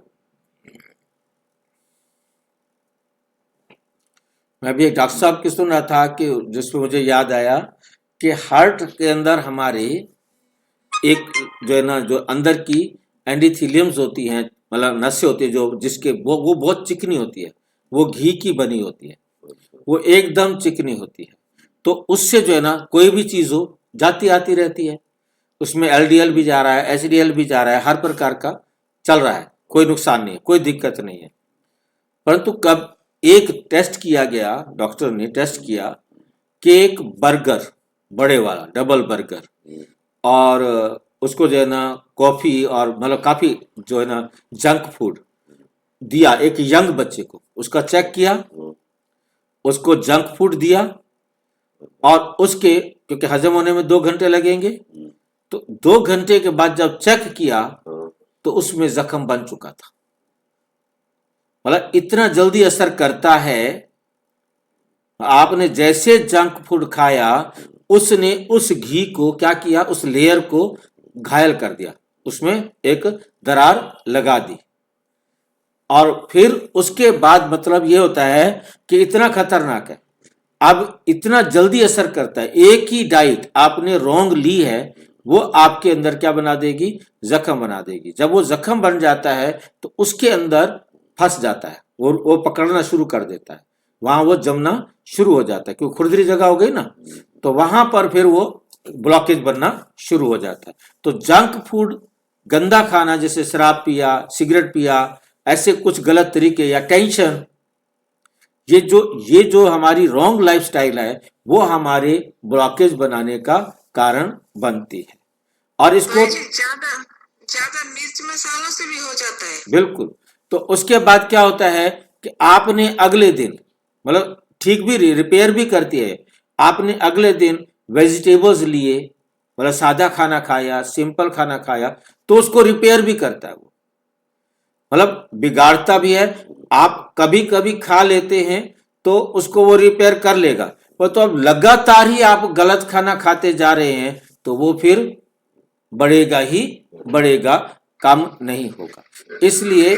मैं भी एक डॉक्टर साहब की सुन रहा था कि जिसमें मुझे याद आया कि हार्ट के अंदर हमारे एक जो है ना, जो अंदर की एंडोथेलियम्स होती हैं, मतलब नसें होती है जो जिसके वो बहुत चिकनी होती है, वो घी की बनी होती है, वो एकदम चिकनी होती है। तो उससे जो है ना कोई भी चीज हो जाती आती रहती है, उसमें एलडीएल भी जा रहा है, एचडीएल भी जा रहा है, हर प्रकार का चल रहा है, कोई नुकसान नहीं है, कोई दिक्कत नहीं है। परंतु कब एक टेस्ट किया गया, डॉक्टर ने टेस्ट किया कि एक बर्गर बड़े वाला डबल बर्गर और उसको जो है ना कॉफी और मतलब काफी जो है ना जंक फूड दिया एक यंग बच्चे को, उसका चेक किया, उसको जंक फूड दिया और उसके क्योंकि हजम होने में 2 घंटे लगेंगे, तो 2 घंटे के बाद जब चेक किया तो उसमें जख्म बन चुका था। मतलब इतना जल्दी असर करता है। आपने जैसे जंक फूड खाया, उसने उस घी को क्या किया, उस लेयर को घायल कर दिया, उसमें एक दरार लगा दी। और फिर उसके बाद मतलब ये होता है कि इतना खतरनाक है, अब इतना जल्दी असर करता है। एक ही डाइट आपने रॉन्ग ली है, वो आपके अंदर क्या बना देगी, जख्म बना देगी। जब वो जख्म बन जाता है तो उसके अंदर फंस जाता है, वो पकड़ना शुरू कर देता है, वहां वो जमना शुरू हो जाता है, क्योंकि खुरदरी जगह हो गई ना, तो वहां पर फिर वो ब्लॉकेज बनना शुरू हो जाता है। तो जंक फूड, गंदा खाना, जैसे शराब पिया, सिगरेट पिया, ऐसे कुछ गलत तरीके या टेंशन, ये जो हमारी रॉन्ग लाइफस्टाइल है, वो हमारे ब्लॉकेज बनाने का कारण बनती है। और इसको ज्यादा ज्यादा मिर्च मसालों से भी हो जाता है। बिल्कुल। तो उसके बाद क्या होता है कि आपने अगले दिन मतलब ठीक भी रिपेयर भी करती है, आपने अगले दिन वेजिटेबल्स लिए, मतलब सादा खाना खाया, सिंपल खाना खाया, तो उसको रिपेयर भी करता है वो, मतलब बिगाड़ता भी है। आप कभी कभी खा लेते हैं तो उसको वो रिपेयर कर लेगा, पर तो अब लगातार ही आप गलत खाना खाते जा रहे हैं तो वो फिर बढ़ेगा ही बढ़ेगा, कम नहीं होगा। इसलिए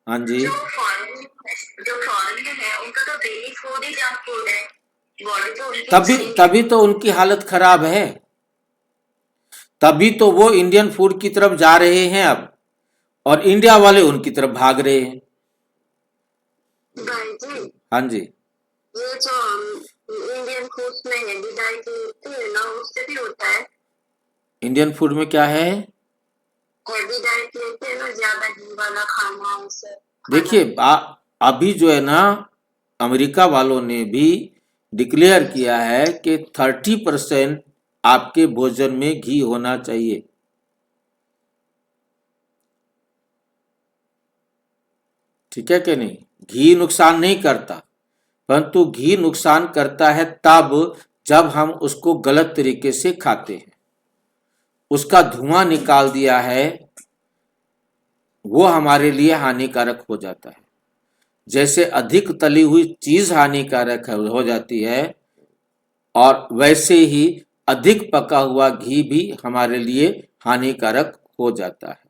हाँ जी, जो फॉरेन में है उनका तो डेली फूड ही जंक फूड है, बॉडी तो उनकी तभी तो उनकी हालत खराब है, तभी तो वो इंडियन फूड की तरफ जा रहे हैं अब, और इंडिया वाले उनकी तरफ भाग रहे हैं। हाँ जी, ये जो इंडियन फूड्स में हेल्दी डाइट होती है ना, उससे भी होता है। इंडियन फूड में क्या है, हेल्दी डाइट लेते हैं ना, ज्यादा घी वाला खाना, उससे देखिए अभी जो है ना अमेरिका वालों ने भी डिक्लेयर किया है कि 30% आपके भोजन में घी होना चाहिए। ठीक है कि नहीं? घी नुकसान नहीं करता, परंतु घी नुकसान करता है तब जब हम उसको गलत तरीके से खाते हैं। उसका धुआं निकाल दिया है, वो हमारे लिए हानिकारक हो जाता है। जैसे अधिक तली हुई चीज हानिकारक हो जाती है, और वैसे ही अधिक पका हुआ घी भी हमारे लिए हानिकारक हो जाता है।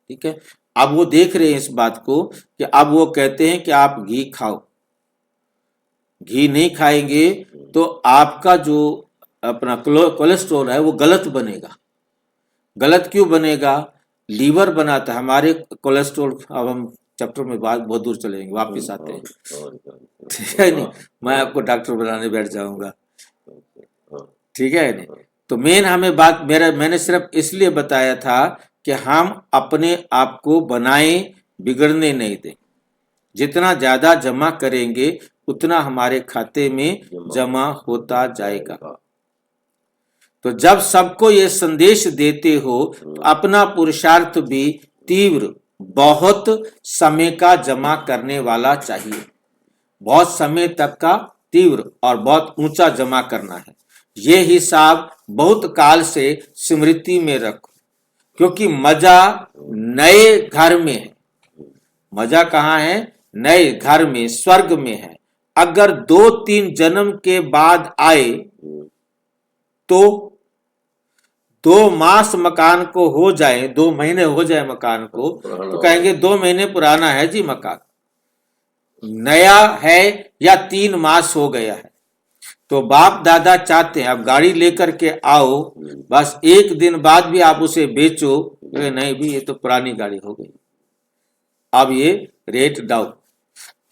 ठीक है, अब वो देख रहे हैं इस बात को कि अब वो कहते हैं कि आप घी खाओ। घी नहीं खाएंगे तो आपका जो अपना कोलेस्ट्रॉल है वो गलत बनेगा। गलत क्यों बनेगा? लीवर बनाता है हमारे कोलेस्ट्रॉल। अब हम चैप्टर में बात बहुत दूर चलेंगे, वापस आते हैं। ठीक है नहीं, मैं आपको डॉक्टर बनाने बैठ जाऊंगा। ठीक है नहीं, तो मेन हमें बात मैंने सिर्फ इसलिए बताया था कि हम अपने आप को बनाएं, बिगड़ने नहीं दें। जितना ज्यादा जमा करेंगे उतना हमारे खाते में जमा होता जाएगा। तो जब सबको ये संदेश देते हो तो अपना पुरुषार्थ भी तीव्र, बहुत समय का जमा करने वाला चाहिए। बहुत समय तक का तीव्र और बहुत ऊंचा जमा करना है। ये हिसाब बहुत काल से स्मृति में रखो, क्योंकि मजा नए घर में है। मजा कहाँ है? नए घर में, स्वर्ग में है। अगर 2-3 जन्म के बाद आए तो 2 मास मकान को हो जाए, 2 महीने हो जाए मकान को, तो कहेंगे 2 महीने पुराना है जी मकान, नया है या 3 मास हो गया है। तो बाप दादा चाहते हैं अब गाड़ी लेकर के आओ, बस 1 दिन बाद भी आप उसे बेचो, नहीं भी ये तो पुरानी गाड़ी हो गई, अब ये रेट डाउन।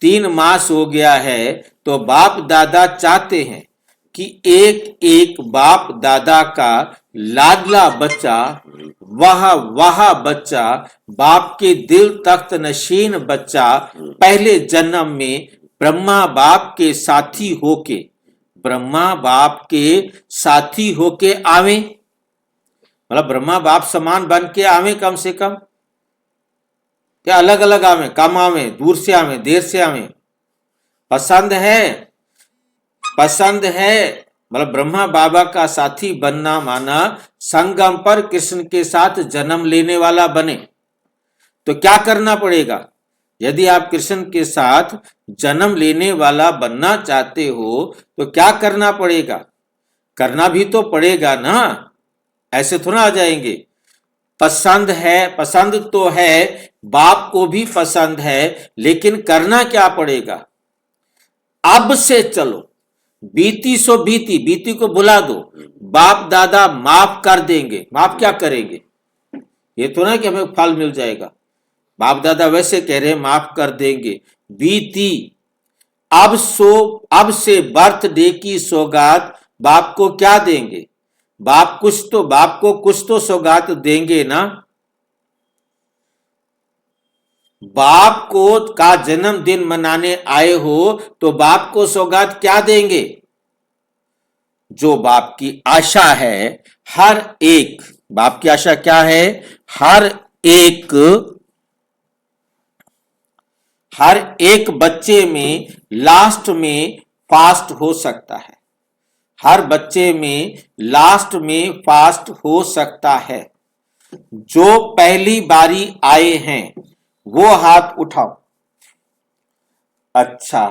3 मास हो गया है तो बाप दादा चाहते हैं कि एक एक बाप दादा का लाडला बच्चा, वह बच्चा, बाप के दिल तख्त नशीन बच्चा पहले जन्म में ब्रह्मा बाप के साथी होके, ब्रह्मा बाप के साथी होके आवे, मतलब ब्रह्मा बाप समान बन के आवे कम से कम, या अलग अलग आवे, कम आवे, दूर से आवे, देर से आवे। पसंद है मतलब ब्रह्मा बाबा का साथी बनना माना संगम पर कृष्ण के साथ जन्म लेने वाला बने। तो क्या करना पड़ेगा? यदि आप कृष्ण के साथ जन्म लेने वाला बनना चाहते हो तो क्या करना पड़ेगा? करना भी तो पड़ेगा ना, ऐसे थोड़ा आ जाएंगे। पसंद तो है, बाप को भी पसंद है, लेकिन करना क्या पड़ेगा? अब से चलो, बीती सो बीती को भुला दो, बाप दादा माफ कर देंगे। माफ क्या करेंगे? ये तो ना कि हमें फल मिल जाएगा। बाप दादा वैसे कह रहे हैं माफ कर देंगे। बीती, अब से बर्थडे की सौगात बाप को क्या देंगे? बाप को कुछ तो सौगात देंगे ना। बाप को का जन्मदिन मनाने आए हो तो बाप को सौगात क्या देंगे? जो बाप की आशा है, हर एक बाप की आशा क्या है? हर एक बच्चे में लास्ट में फास्ट हो सकता है। हर बच्चे में लास्ट में फास्ट हो सकता है। जो पहली बारी आए हैं वो हाथ उठाओ। अच्छा,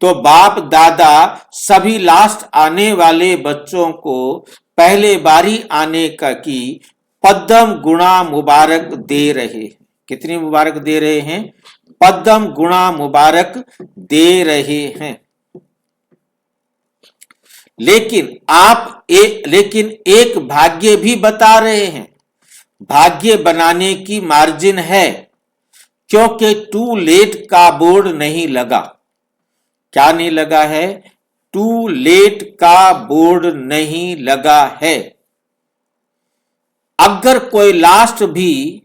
तो बाप दादा सभी लास्ट आने वाले बच्चों को पहले बारी आने का की पद्म गुणा मुबारक दे रहे हैं। कितनी मुबारक दे रहे हैं? पद्म गुणा मुबारक दे रहे हैं। लेकिन एक भाग्य भी बता रहे हैं। भाग्य बनाने की मार्जिन है, क्योंकि टू लेट का बोर्ड नहीं लगा। क्या नहीं लगा है? टू लेट का बोर्ड नहीं लगा है। अगर कोई लास्ट भी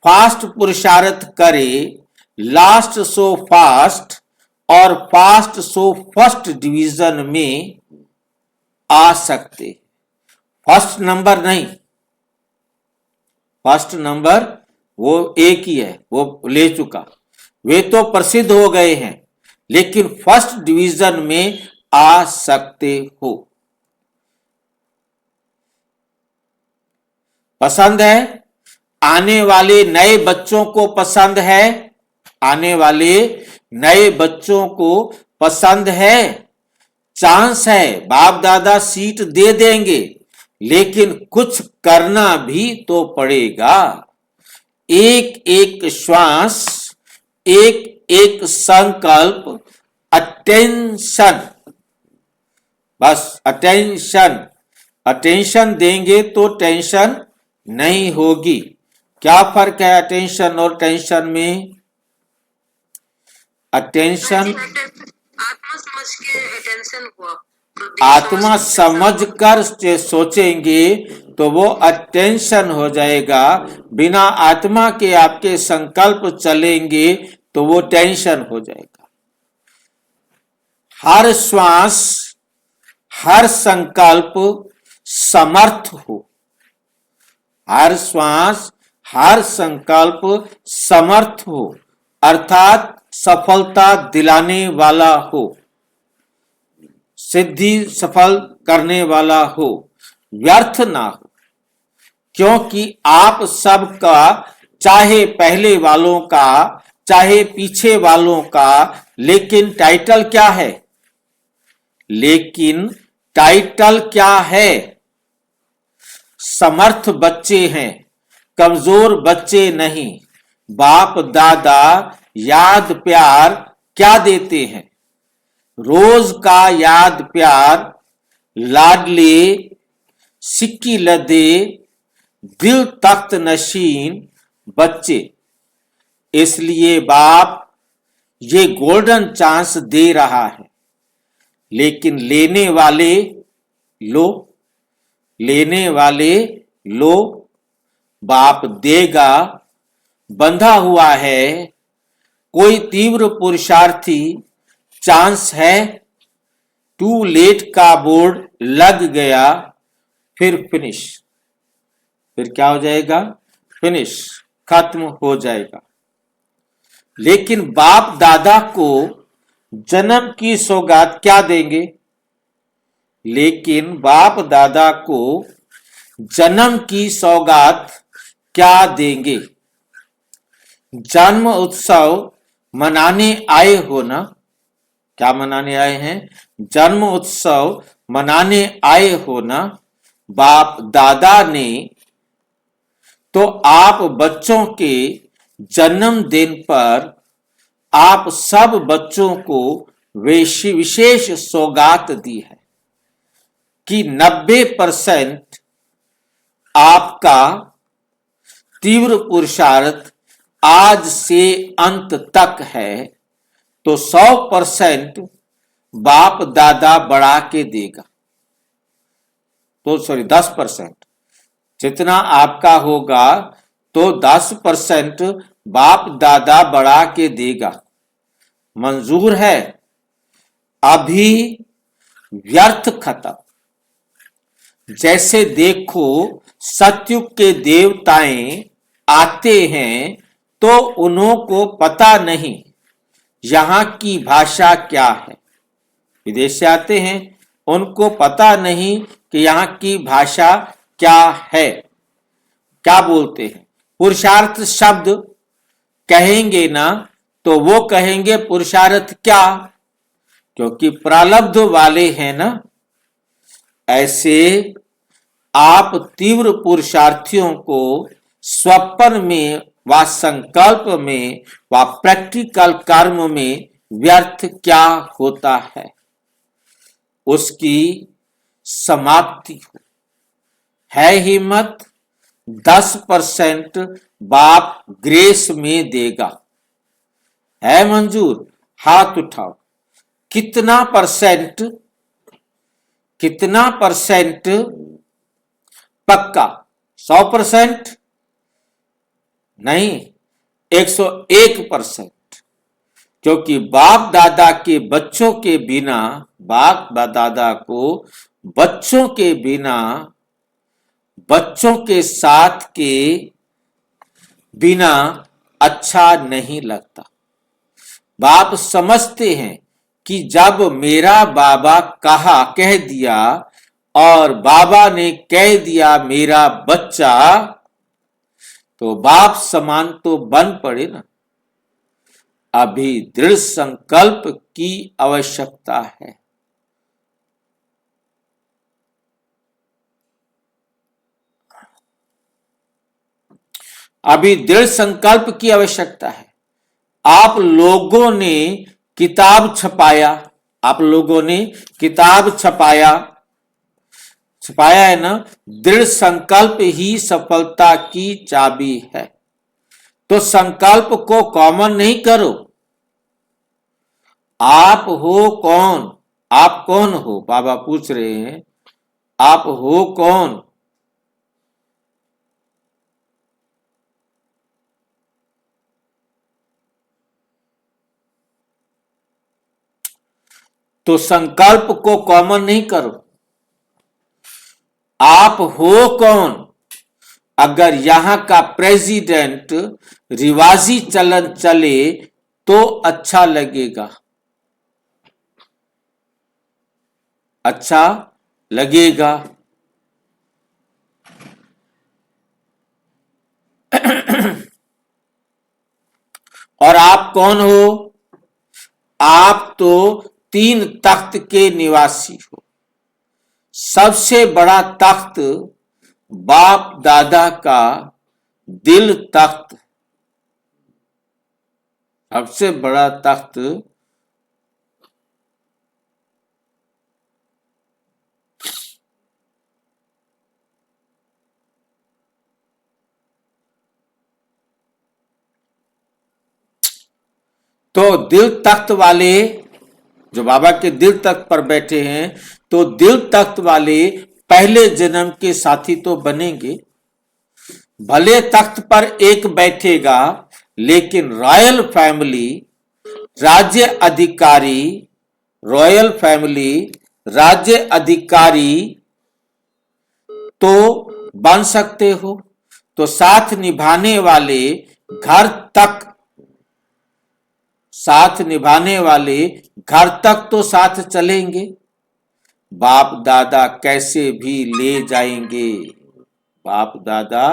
फास्ट पुरुषार्थ करे, लास्ट सो फास्ट, और फास्ट सो फर्स्ट डिवीजन में आ सकते। फर्स्ट नंबर नहीं, फर्स्ट नंबर वो एक ही है, वो ले चुका, वे तो प्रसिद्ध हो गए हैं, लेकिन फर्स्ट डिवीजन में आ सकते हो। पसंद है? आने वाले नए बच्चों को पसंद है? आने वाले नए बच्चों को पसंद है? चांस है, बाप दादा सीट दे देंगे, लेकिन कुछ करना भी तो पड़ेगा। एक एक श्वास, एक एक संकल्प, अटेंशन, बस अटेंशन। अटेंशन देंगे तो टेंशन नहीं होगी। क्या फर्क है अटेंशन और टेंशन में? अटेंशन आत्मा समझ के अटेंशन को, आत्मा समझ कर सोचेंगे तो वो अटेंशन हो जाएगा। बिना आत्मा के आपके संकल्प चलेंगे तो वो टेंशन हो जाएगा। हर श्वास, हर संकल्प समर्थ हो, हर श्वास, हर संकल्प समर्थ हो, अर्थात सफलता दिलाने वाला हो, सिद्धि सफल करने वाला हो, व्यर्थ ना हो। क्योंकि आप सबका, चाहे पहले वालों का चाहे पीछे वालों का, लेकिन टाइटल क्या है? लेकिन टाइटल क्या है? समर्थ बच्चे हैं, कमजोर बच्चे नहीं। बाप दादा याद प्यार क्या देते हैं? रोज का याद प्यार, लाडले सिक्की लदे दिल तख्त नशीन बच्चे। इसलिए बाप ये गोल्डन चांस दे रहा है, लेकिन लेने वाले लो, लेने वाले लो। बाप देगा, बंधा हुआ है। कोई तीव्र पुरुषार्थी, चांस है। टू लेट का बोर्ड लग गया, फिर फिनिश, फिर क्या हो जाएगा? फिनिश, खत्म हो जाएगा। लेकिन बाप दादा को जन्म की सौगात क्या देंगे? लेकिन बाप दादा को जन्म की सौगात क्या देंगे? जन्म उत्सव मनाने आए हो ना? क्या मनाने आए हैं? जन्म उत्सव मनाने आए हो ना? बाप दादा ने तो आप बच्चों के जन्मदिन पर आप सब बच्चों को विशेष सौगात दी है कि 90% आपका तीव्र पुरुषार्थ आज से अंत तक है, तो 100% बाप दादा बढ़ा के देगा। तो 10%, जितना आपका होगा तो 10% बाप दादा बढ़ा के देगा। मंजूर है? अभी व्यर्थ खत्म। जैसे देखो, सतयुग के देवताएं आते हैं तो उन्हों को पता नहीं यहाँ की भाषा क्या है। विदेश से आते हैं, उनको पता नहीं कि यहाँ की भाषा क्या है, क्या बोलते हैं। पुरुषार्थ शब्द कहेंगे ना तो वो कहेंगे पुरुषार्थ क्या, क्योंकि प्रारब्ध वाले हैं ना। ऐसे आप तीव्र पुरुषार्थियों को स्वप्न में व संकल्प में व प्रैक्टिकल कर्म में व्यर्थ क्या होता है, उसकी समाप्ति हो। है हिम्मत? 10% बाप ग्रेस में देगा। है मंजूर? हाथ उठाओ। कितना परसेंट? कितना परसेंट पक्का? 100% नहीं, 101%। क्योंकि बाप दादा के बच्चों के बिना, बाप दादा को बच्चों के बिना, बच्चों के साथ के बिना अच्छा नहीं लगता। बाप समझते हैं कि जब मेरा बाबा कह दिया और बाबा ने कह दिया मेरा बच्चा, तो बाप समान तो बन पड़े ना। अभी दृढ़ संकल्प की आवश्यकता है। अभी दृढ़ संकल्प की आवश्यकता है। आप लोगों ने किताब छपाया, आप लोगों ने किताब छपाया है ना। दृढ़ संकल्प ही सफलता की चाबी है। तो संकल्प को कॉमन नहीं करो। आप हो कौन? आप कौन हो? बाबा पूछ रहे हैं, आप हो कौन? तो संकल्प को कॉमन नहीं करो। आप हो कौन? अगर यहां का प्रेसिडेंट रिवाजी चलन चले तो अच्छा लगेगा, अच्छा लगेगा। और आप कौन हो? आप तो 3 तख्त के निवासी हो। सबसे बड़ा तख्त बाप दादा का दिल तख्त, सबसे बड़ा तख्त तो दिल तख्त वाले जो बाबा के दिल तख्त पर बैठे हैं, तो दिल तख्त वाले पहले जन्म के साथी तो बनेंगे। भले तख्त पर एक बैठेगा, लेकिन रॉयल फैमिली, राज्य अधिकारी, रॉयल फैमिली राज्य अधिकारी तो बन सकते हो। तो साथ निभाने वाले घर तक, साथ निभाने वाले घर तक तो साथ चलेंगे। बाप दादा कैसे भी ले जाएंगे, बाप दादा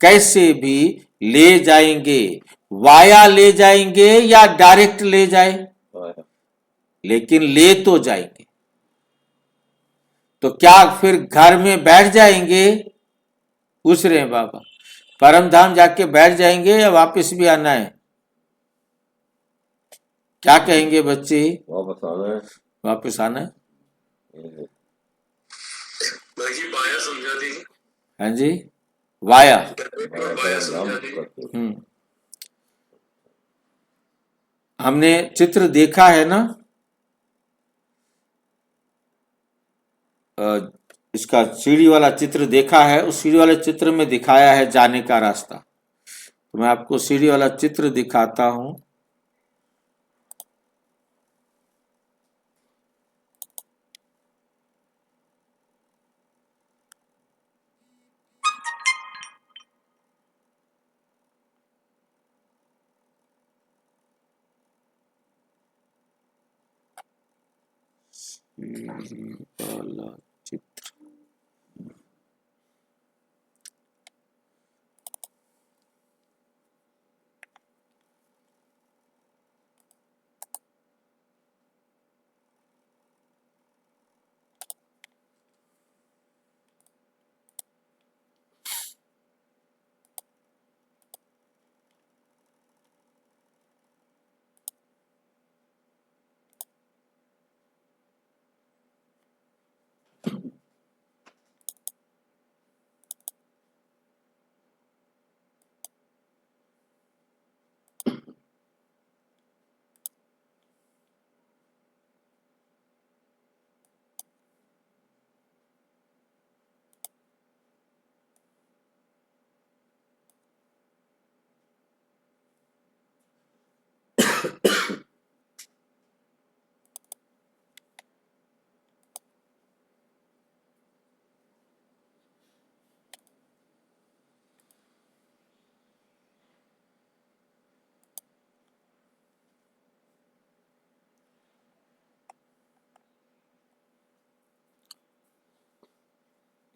कैसे भी ले जाएंगे। वाया ले जाएंगे या डायरेक्ट ले जाए, लेकिन ले तो जाएंगे। तो क्या फिर घर में बैठ जाएंगे? पूछ रहे हैं बाबा, परम धाम जाके बैठ जाएंगे या वापस भी आना है? क्या कहेंगे बच्चे? वापस आना है। वापस आना है। बाकी पाया समझा दीजिए। हाँ जी, वाया। पाया समझा दीजिए। हमने चित्र देखा है ना, इसका सीढ़ी वाला चित्र देखा है। उस सीढ़ी वाले चित्र में दिखाया है जाने का रास्ता। तो मैं आपको सीढ़ी वाला चित्र दिखाता हूं। सीढ़ी वाला चित्र,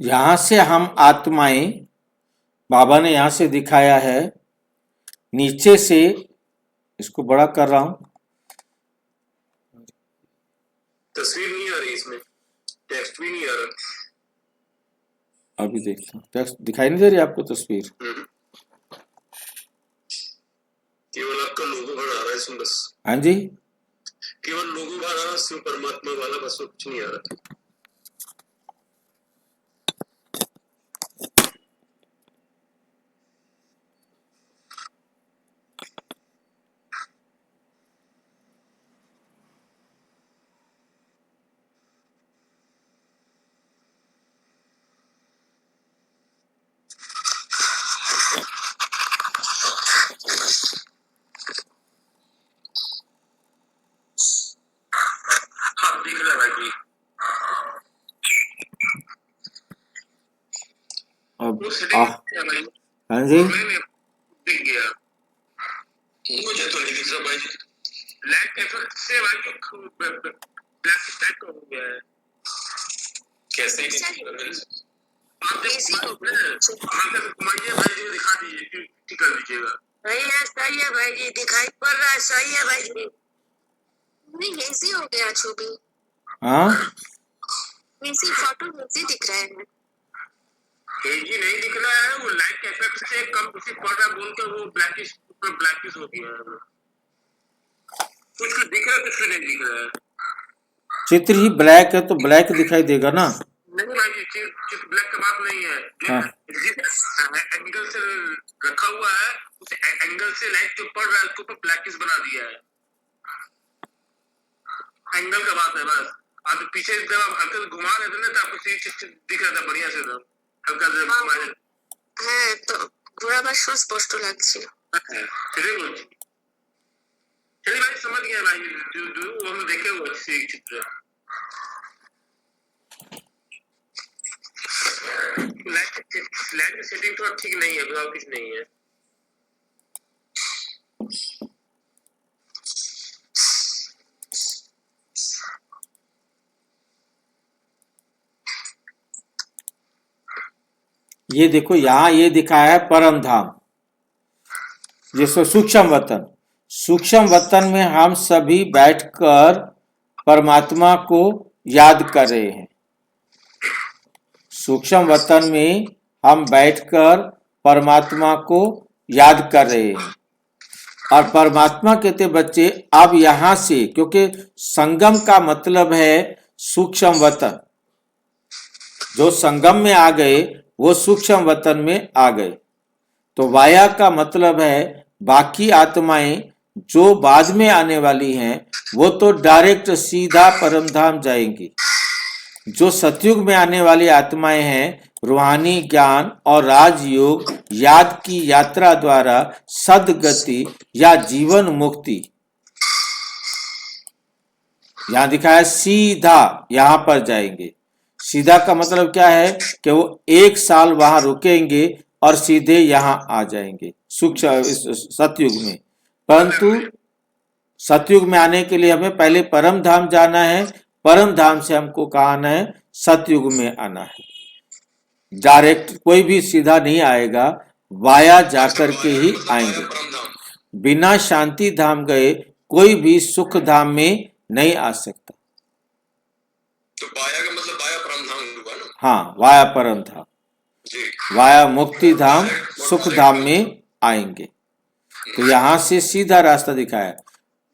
यहां से हम आत्माएं, बाबा ने यहां से दिखाया है, नीचे से, इसको बड़ा कर रहा हूं, तस्वीर नहीं आ रही इसमें, टेक्स्ट भी नहीं आ रहा। अभी देखता हूं, टेक्स्ट दिखाई नहीं दे रही आपको तस्वीर? केवल आपका लोगो भर आ रहा है इसमें बस, हाँ जी, केवल लोगो भर आ रहा है, शिव परमात्मा वाला, बस और कुछ नहीं आ रहा। हाँ दिख रहा है भाई जी। अब वो सेटिंग है भाई, हाँ जी, मैंने दिख गया, मुझे तो नहीं दिख रहा भाई जी। लाइट इफेक्ट से भाई जी ब्लैक स्टैक हो गया है। कैसे आप घुमाइए भाई जी, दिखा दीजिए, ठीक कर दीजिएगा। सही है भाई जी, दिखाई पड़ रहा है, सही है भाई जी। नहीं ऐसी हो गया छवि, हाँ ऐसी फोटो ऐसी दिख रहे हैं। हेजी नहीं दिख रहा है, वो लाइट इफेक्ट से कम कुछ पड़ रहा है बोल के वो ब्लैकिश हो गया है। कुछ दिख रहा है, कुछ नहीं दिख रहा है। चित्र ही ब्लैक है तो ब्लैक दिखाई देगा ना। नहीं भाई जी, चित्र ब्लैक का बात नहीं है। हाँ। जिस एंगल से रखा हुआ है उस एंगल से लाइट जो पड़ रहा है उसके ऊपर ब्लैकिश बना दिया है। एंगल का बात है बस। आप पीछे जब आप हल्का से घुमा रहे थे ना तो आपको चित्र दिख रहा था बढ़िया से, तो हल्का से घुमा रहे হ্যাঁ তো পুরাবার স্পষ্ট লাগছে। चलिए बोलिए। चलिए भाई समझ गया भाई, जो वो हम देखे हुए अच्छे चित्र। लाइट सेटिंग तो ठीक नहीं है, और कुछ नहीं है। ये देखो यहाँ ये दिखाया है परम धाम, जिसमें सूक्ष्म वतन। सूक्ष्म वतन में हम सभी बैठकर परमात्मा को याद कर रहे हैं। सूक्ष्म वतन में हम बैठकर परमात्मा को याद कर रहे हैं। और परमात्मा कहते बच्चे अब यहाँ से, क्योंकि संगम का मतलब है सूक्ष्म वतन, जो संगम में आ गए वो सूक्ष्म वतन में आ गए। तो वाया का मतलब है बाकी आत्माएं जो बाद में आने वाली हैं वो तो डायरेक्ट सीधा परमधाम जाएंगी। जो सतयुग में आने वाली आत्माएं हैं रूहानी ज्ञान और राजयोग याद की यात्रा द्वारा सदगति या जीवन मुक्ति, यहां दिखाया सीधा यहां पर जाएंगे। सीधा का मतलब क्या है कि वो 1 साल वहां रुकेंगे और सीधे यहां आ जाएंगे सूक्ष्म सतयुग में। परंतु सतयुग में आने के लिए हमें पहले परम धाम जाना है, परम धाम से हमको कहाँ आना है, सतयुग में आना है। डायरेक्ट कोई भी सीधा नहीं आएगा, वाया जाकर के ही आएंगे। बिना शांति धाम गए कोई भी सुख धाम में नहीं आ सकता। तो वाया का मतलब वाया परम धाम हुआ ना? हाँ, वाया परम धाम, वाया मुक्ति धाम सुख धाम में आएंगे। तो यहाँ से सीधा रास्ता दिखाया।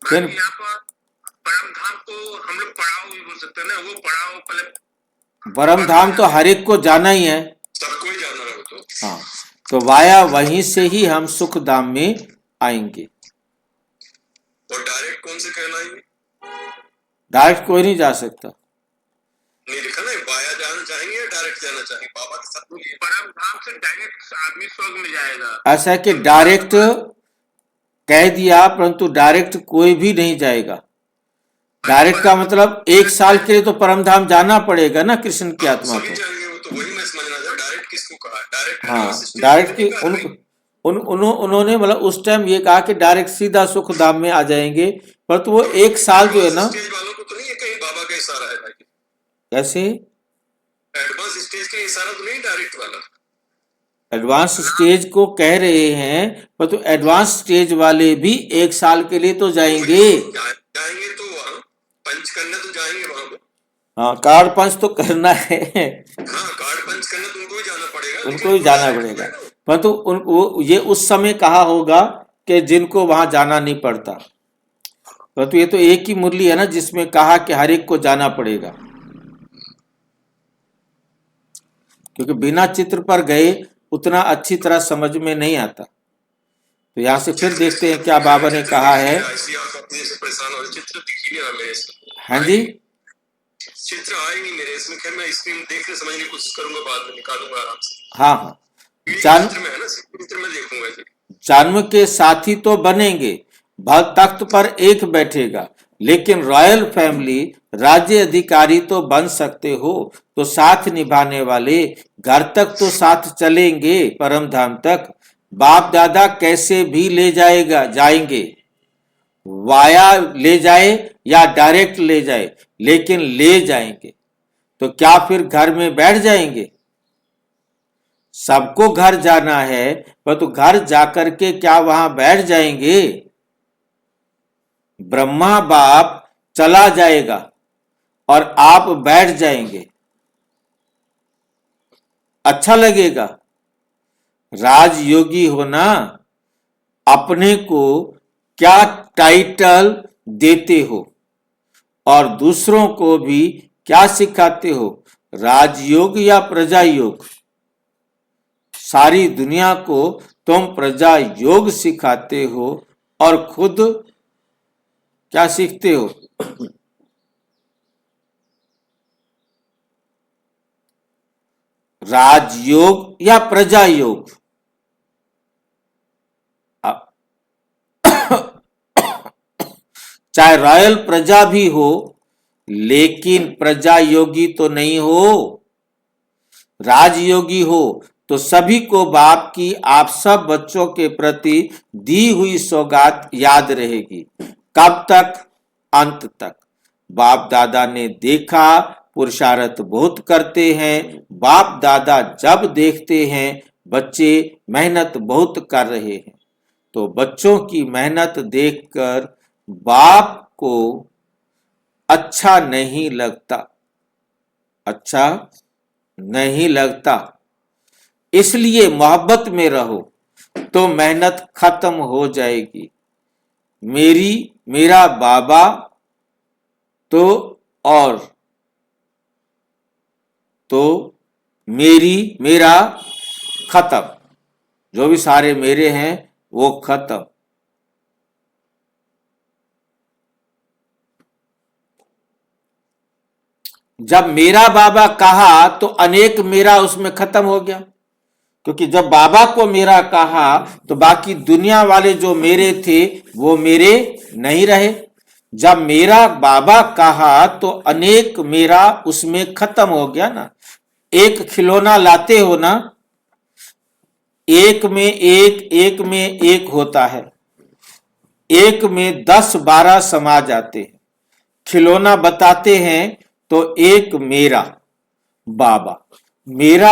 फिर परम धाम को हम लोग पड़ाव भी बोल सकते हैं ना, वो पड़ाव पहले परम धाम तो हर एक को जाना ही है, सबको ही जाना है वो तो। हाँ, तो वाया वहीं से ही हम सुख धाम में आएंगे। और डायरेक्ट कौन से कहलाएंगे? डायरेक्ट कोई नहीं जा सकता। नहीं लिखा ना, वाया जाना चाहेंगे या डायरेक्ट जाना चाहेंगे? बाबा के साथ बोलिए परम धाम से डायरेक्ट आदमी स्वर्ग में जाएगा। ऐसा है कि डायरेक्ट कह दिया, परंतु डायरेक्ट कोई भी नहीं जाएगा। डायरेक्ट का मतलब 1 साल के लिए तो परम धाम जाना पड़ेगा ना कृष्ण की आत्मा को। तो वही मैं समझना था, डायरेक्ट किसको कहा? डायरेक्ट हाँ, डायरेक्ट की उन्होंने मतलब उस टाइम ये कहा कि डायरेक्ट सीधा सुख धाम में आ जाएंगे, परंतु वो 1 साल जो है ना, स्टेज वालों को तो नहीं है कहीं बाबा का इशारा है भाई? कैसे एडवांस स्टेज का इशारा तो नहीं डायरेक्ट वाला। एडवांस स्टेज को कह रहे हैं, पर तो एडवांस स्टेज वाले भी 1 साल के लिए तो जाएंगे। जाएंगे तो वहाँ पंच करने तो जाएंगे वहाँ पे। हाँ, कार्ड पंच तो करना है। हाँ, कार्ड पंच करने तो उनको ही जाना पड़ेगा। उनको ही जाना पड़ेगा, परंतु ये उस समय कहा होगा कि जिनको वहां जाना नहीं पड़ता। परंतु ये तो एक ही मुरली है ना जिसमें कहा कि हर एक को जाना पड़ेगा, क्योंकि बिना चित्र पर गए उतना अच्छी तरह समझ में नहीं आता। तो यहाँ से फिर देखते हैं क्या बाबा ने कहा है। चित्र दिख ही नहीं रहा मेरे इसमें। हाँ जी, चित्र आए नहीं मेरे इसमें। खैर मैं स्क्रीन देख के समझने की कोशिश करूंगा, बाद में निकालूंगा आराम से। हाँ हाँ, चित्र में है ना, चित्र में देखूंगा। जन्म के साथी तो बनेंगे, तख्त पर एक बैठेगा, लेकिन रॉयल फैमिली राज्य अधिकारी तो बन सकते हो, तो साथ निभाने वाले घर तक तो साथ चलेंगे, परम धाम तक बाप दादा कैसे भी ले जाएंगे, वाया ले जाए या डायरेक्ट ले जाए, लेकिन ले जाएंगे। तो क्या फिर घर में बैठ जाएंगे? सबको घर जाना है, पर तो घर जाकर के क्या वहां बैठ जाएंगे? ब्रह्मा बाप चला जाएगा और आप बैठ जाएंगे, अच्छा लगेगा? राजयोगी होना, अपने को क्या टाइटल देते हो और दूसरों को भी क्या सिखाते हो, राजयोग या प्रजा योग? सारी दुनिया को तुम प्रजा योग सिखाते हो और खुद क्या सीखते हो? राजयोग या प्रजा योग? चाहे रॉयल प्रजा भी हो, लेकिन प्रजा योगी तो नहीं हो। राजयोगी हो तो सभी को बाप की आप सब बच्चों के प्रति दी हुई सौगात याद रहेगी। कब तक? अंत तक। बाप दादा ने देखा पुरुषार्थ बहुत करते हैं। बाप दादा जब देखते हैं बच्चे मेहनत बहुत कर रहे हैं, तो बच्चों की मेहनत देखकर बाप को अच्छा नहीं लगता, अच्छा नहीं लगता। इसलिए मोहब्बत में रहो तो मेहनत खत्म हो जाएगी। मेरा बाबा तो और तो मेरा खत्म, जो भी सारे मेरे हैं वो खत्म। जब मेरा बाबा कहा तो अनेक मेरा उसमें खत्म हो गया, क्योंकि जब बाबा को मेरा कहा तो बाकी दुनिया वाले जो मेरे थे वो मेरे नहीं रहे। जब मेरा बाबा कहा तो अनेक मेरा उसमें खत्म हो गया ना। एक खिलौना लाते हो ना, एक में एक होता है, एक में 10-12 समा जाते हैं। खिलौना बताते हैं तो एक मेरा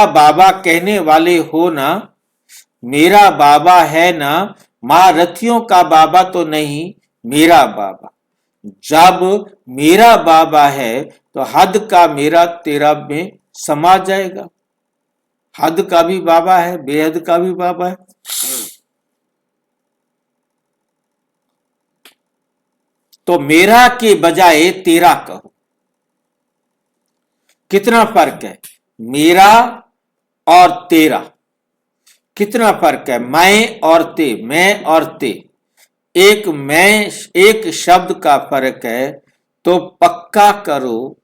बाबा कहने वाले हो ना, मेरा बाबा है ना, महारथियों का बाबा तो नहीं, मेरा बाबा। जब मेरा बाबा है तो हद का मेरा तेरा में समा जाएगा। हद का भी बाबा है, बेहद का भी बाबा है। तो मेरा के बजाय तेरा कहो। कितना फर्क है मेरा और तेरा, कितना फर्क है मैं और ते, मैं और ते। एक मैं, एक शब्द का फर्क है, तो पक्का करो।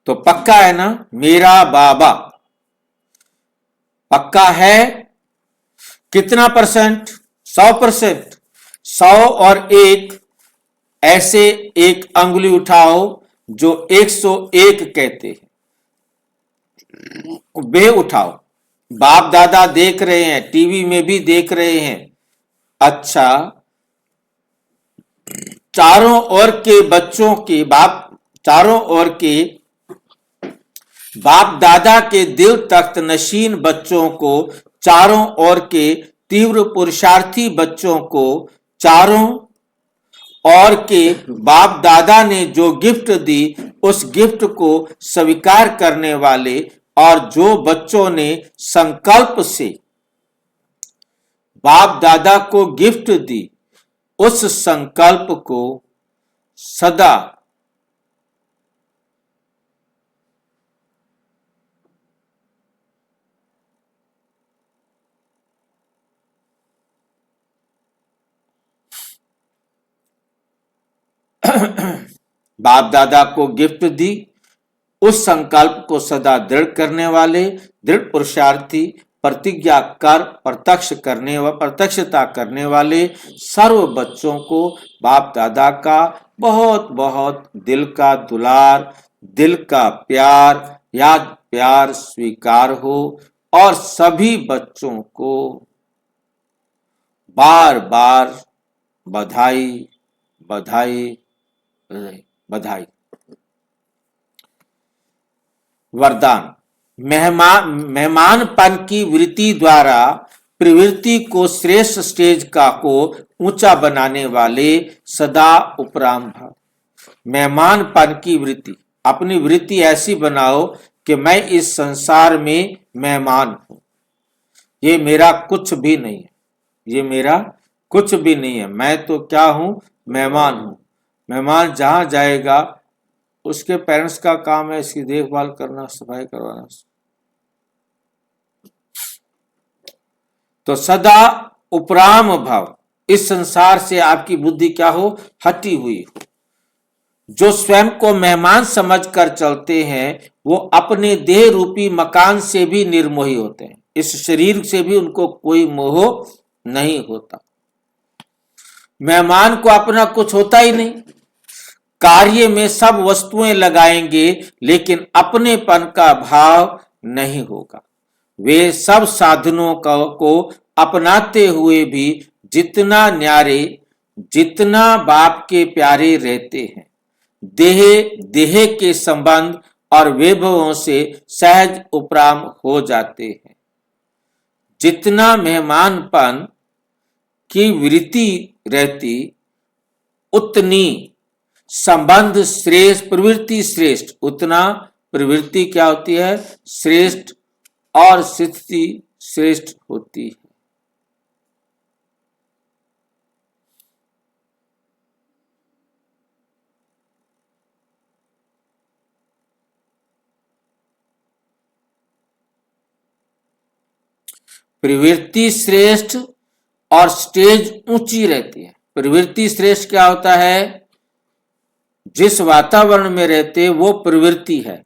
तो पक्का है ना, मेरा बाबा पक्का है। कितना परसेंट? 100%। 100 और 1 ऐसे एक अंगुली उठाओ जो 101 कहते हैं, बे उठाओ। बाप दादा देख रहे हैं, टीवी में भी देख रहे हैं। अच्छा, चारों ओर के बच्चों के चारों ओर के बाप दादा के दिल तख्त नशीन बच्चों को, चारों ओर के तीव्र पुरुषार्थी बच्चों को, चारों ओर के बाप दादा ने जो गिफ्ट दी उस गिफ्ट को स्वीकार करने वाले, और जो बच्चों ने संकल्प से बाप दादा को गिफ्ट दी उस संकल्प को सदा बाप दादा को गिफ्ट दी उस संकल्प को सदा दृढ़ करने वाले, दृढ़ पुरुषार्थी, प्रतिज्ञा कर प्रत्यक्षता करने वाले सर्व बच्चों को बाप दादा का बहुत बहुत दिल का दुलार, दिल का प्यार, याद प्यार स्वीकार हो, और सभी बच्चों को बार बार बधाई बधाई बधाई। वरदान। मेहमानपन की वृत्ति द्वारा प्रवृत्ति को श्रेष्ठ स्टेज को ऊंचा बनाने वाले सदा उपराम भाव। मेहमानपन की वृत्ति, अपनी वृत्ति ऐसी बनाओ कि मैं इस संसार में मेहमान हूं, ये मेरा कुछ भी नहीं है, ये मेरा कुछ भी नहीं है, मैं तो क्या हूं, मेहमान हूं। मेहमान जहां जाएगा उसके पेरेंट्स का काम है इसकी देखभाल करना, सफाई करवाना। तो सदा उपराम भाव, इस संसार से आपकी बुद्धि क्या हो, हटी हुई हो। जो स्वयं को मेहमान समझकर चलते हैं वो अपने देह रूपी मकान से भी निर्मोही होते हैं, इस शरीर से भी उनको कोई मोह नहीं होता। मेहमान को अपना कुछ होता ही नहीं, कार्य में सब वस्तुएं लगाएंगे लेकिन अपनेपन का भाव नहीं होगा। वे सब साधनों को अपनाते हुए भी जितना न्यारे, जितना बाप के प्यारे रहते हैं, देह के संबंध और वैभवों से सहज उपराम हो जाते हैं। जितना मेहमानपन की वृत्ति रहती उतनी संबंध श्रेष्ठ, प्रवृत्ति श्रेष्ठ, उतना प्रवृत्ति क्या होती है, श्रेष्ठ, और स्थिति श्रेष्ठ होती है। प्रवृत्ति श्रेष्ठ और स्टेज ऊंची रहती है। प्रवृत्ति श्रेष्ठ क्या होता है, जिस वातावरण में रहते वो प्रवृत्ति है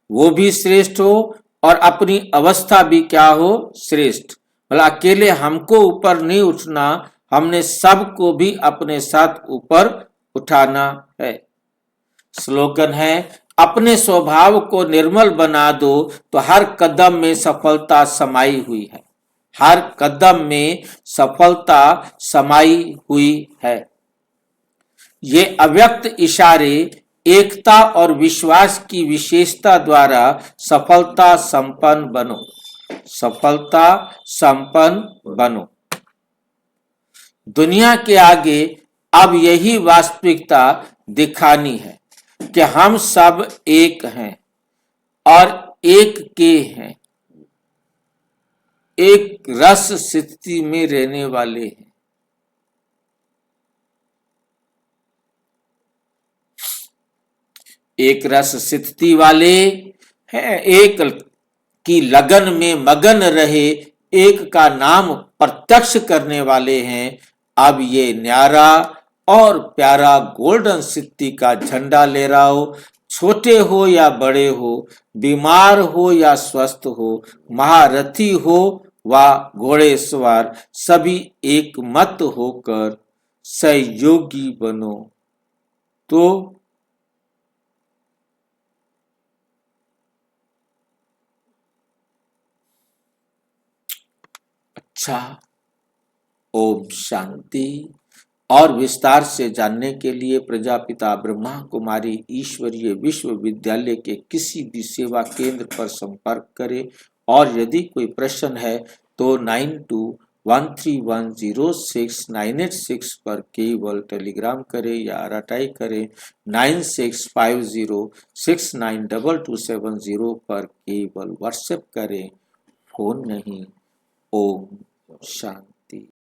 वो भी श्रेष्ठ हो और अपनी अवस्था भी क्या हो, श्रेष्ठ। मतलब अकेले हमको ऊपर नहीं उठना, हमने सबको भी अपने साथ ऊपर उठाना है। स्लोगन है, अपने स्वभाव को निर्मल बना दो तो हर कदम में सफलता समाई हुई है, हर कदम में सफलता समाई हुई है। ये अव्यक्त इशारे एकता और विश्वास की विशेषता द्वारा सफलता संपन्न बनो, सफलता संपन्न बनो। दुनिया के आगे अब यही वास्तविकता दिखानी है कि हम सब एक हैं और एक के हैं, एक रस स्थिति में रहने वाले हैं। एक रस स्थिति वाले हैं, एक की लगन में मगन रहे, एक का नाम प्रत्यक्ष करने वाले हैं। अब ये न्यारा और प्यारा गोल्डन सिटी का झंडा ले रहा हो, छोटे हो या बड़े हो, बीमार हो या स्वस्थ हो, महारथी हो व घोड़े सवार, सभी एक मत होकर सहयोगी बनो। तो अच्छा, ओम शांति, और विस्तार से जानने के लिए प्रजापिता ब्रह्मा कुमारी ईश्वरीय विश्वविद्यालय के किसी भी सेवा केंद्र पर संपर्क करें और यदि कोई प्रश्न है तो 9213106986 पर केवल टेलीग्राम करें या रटाई करें 9650692270 पर केवल व्हाट्सएप करें, फोन नहीं। ओम शांति।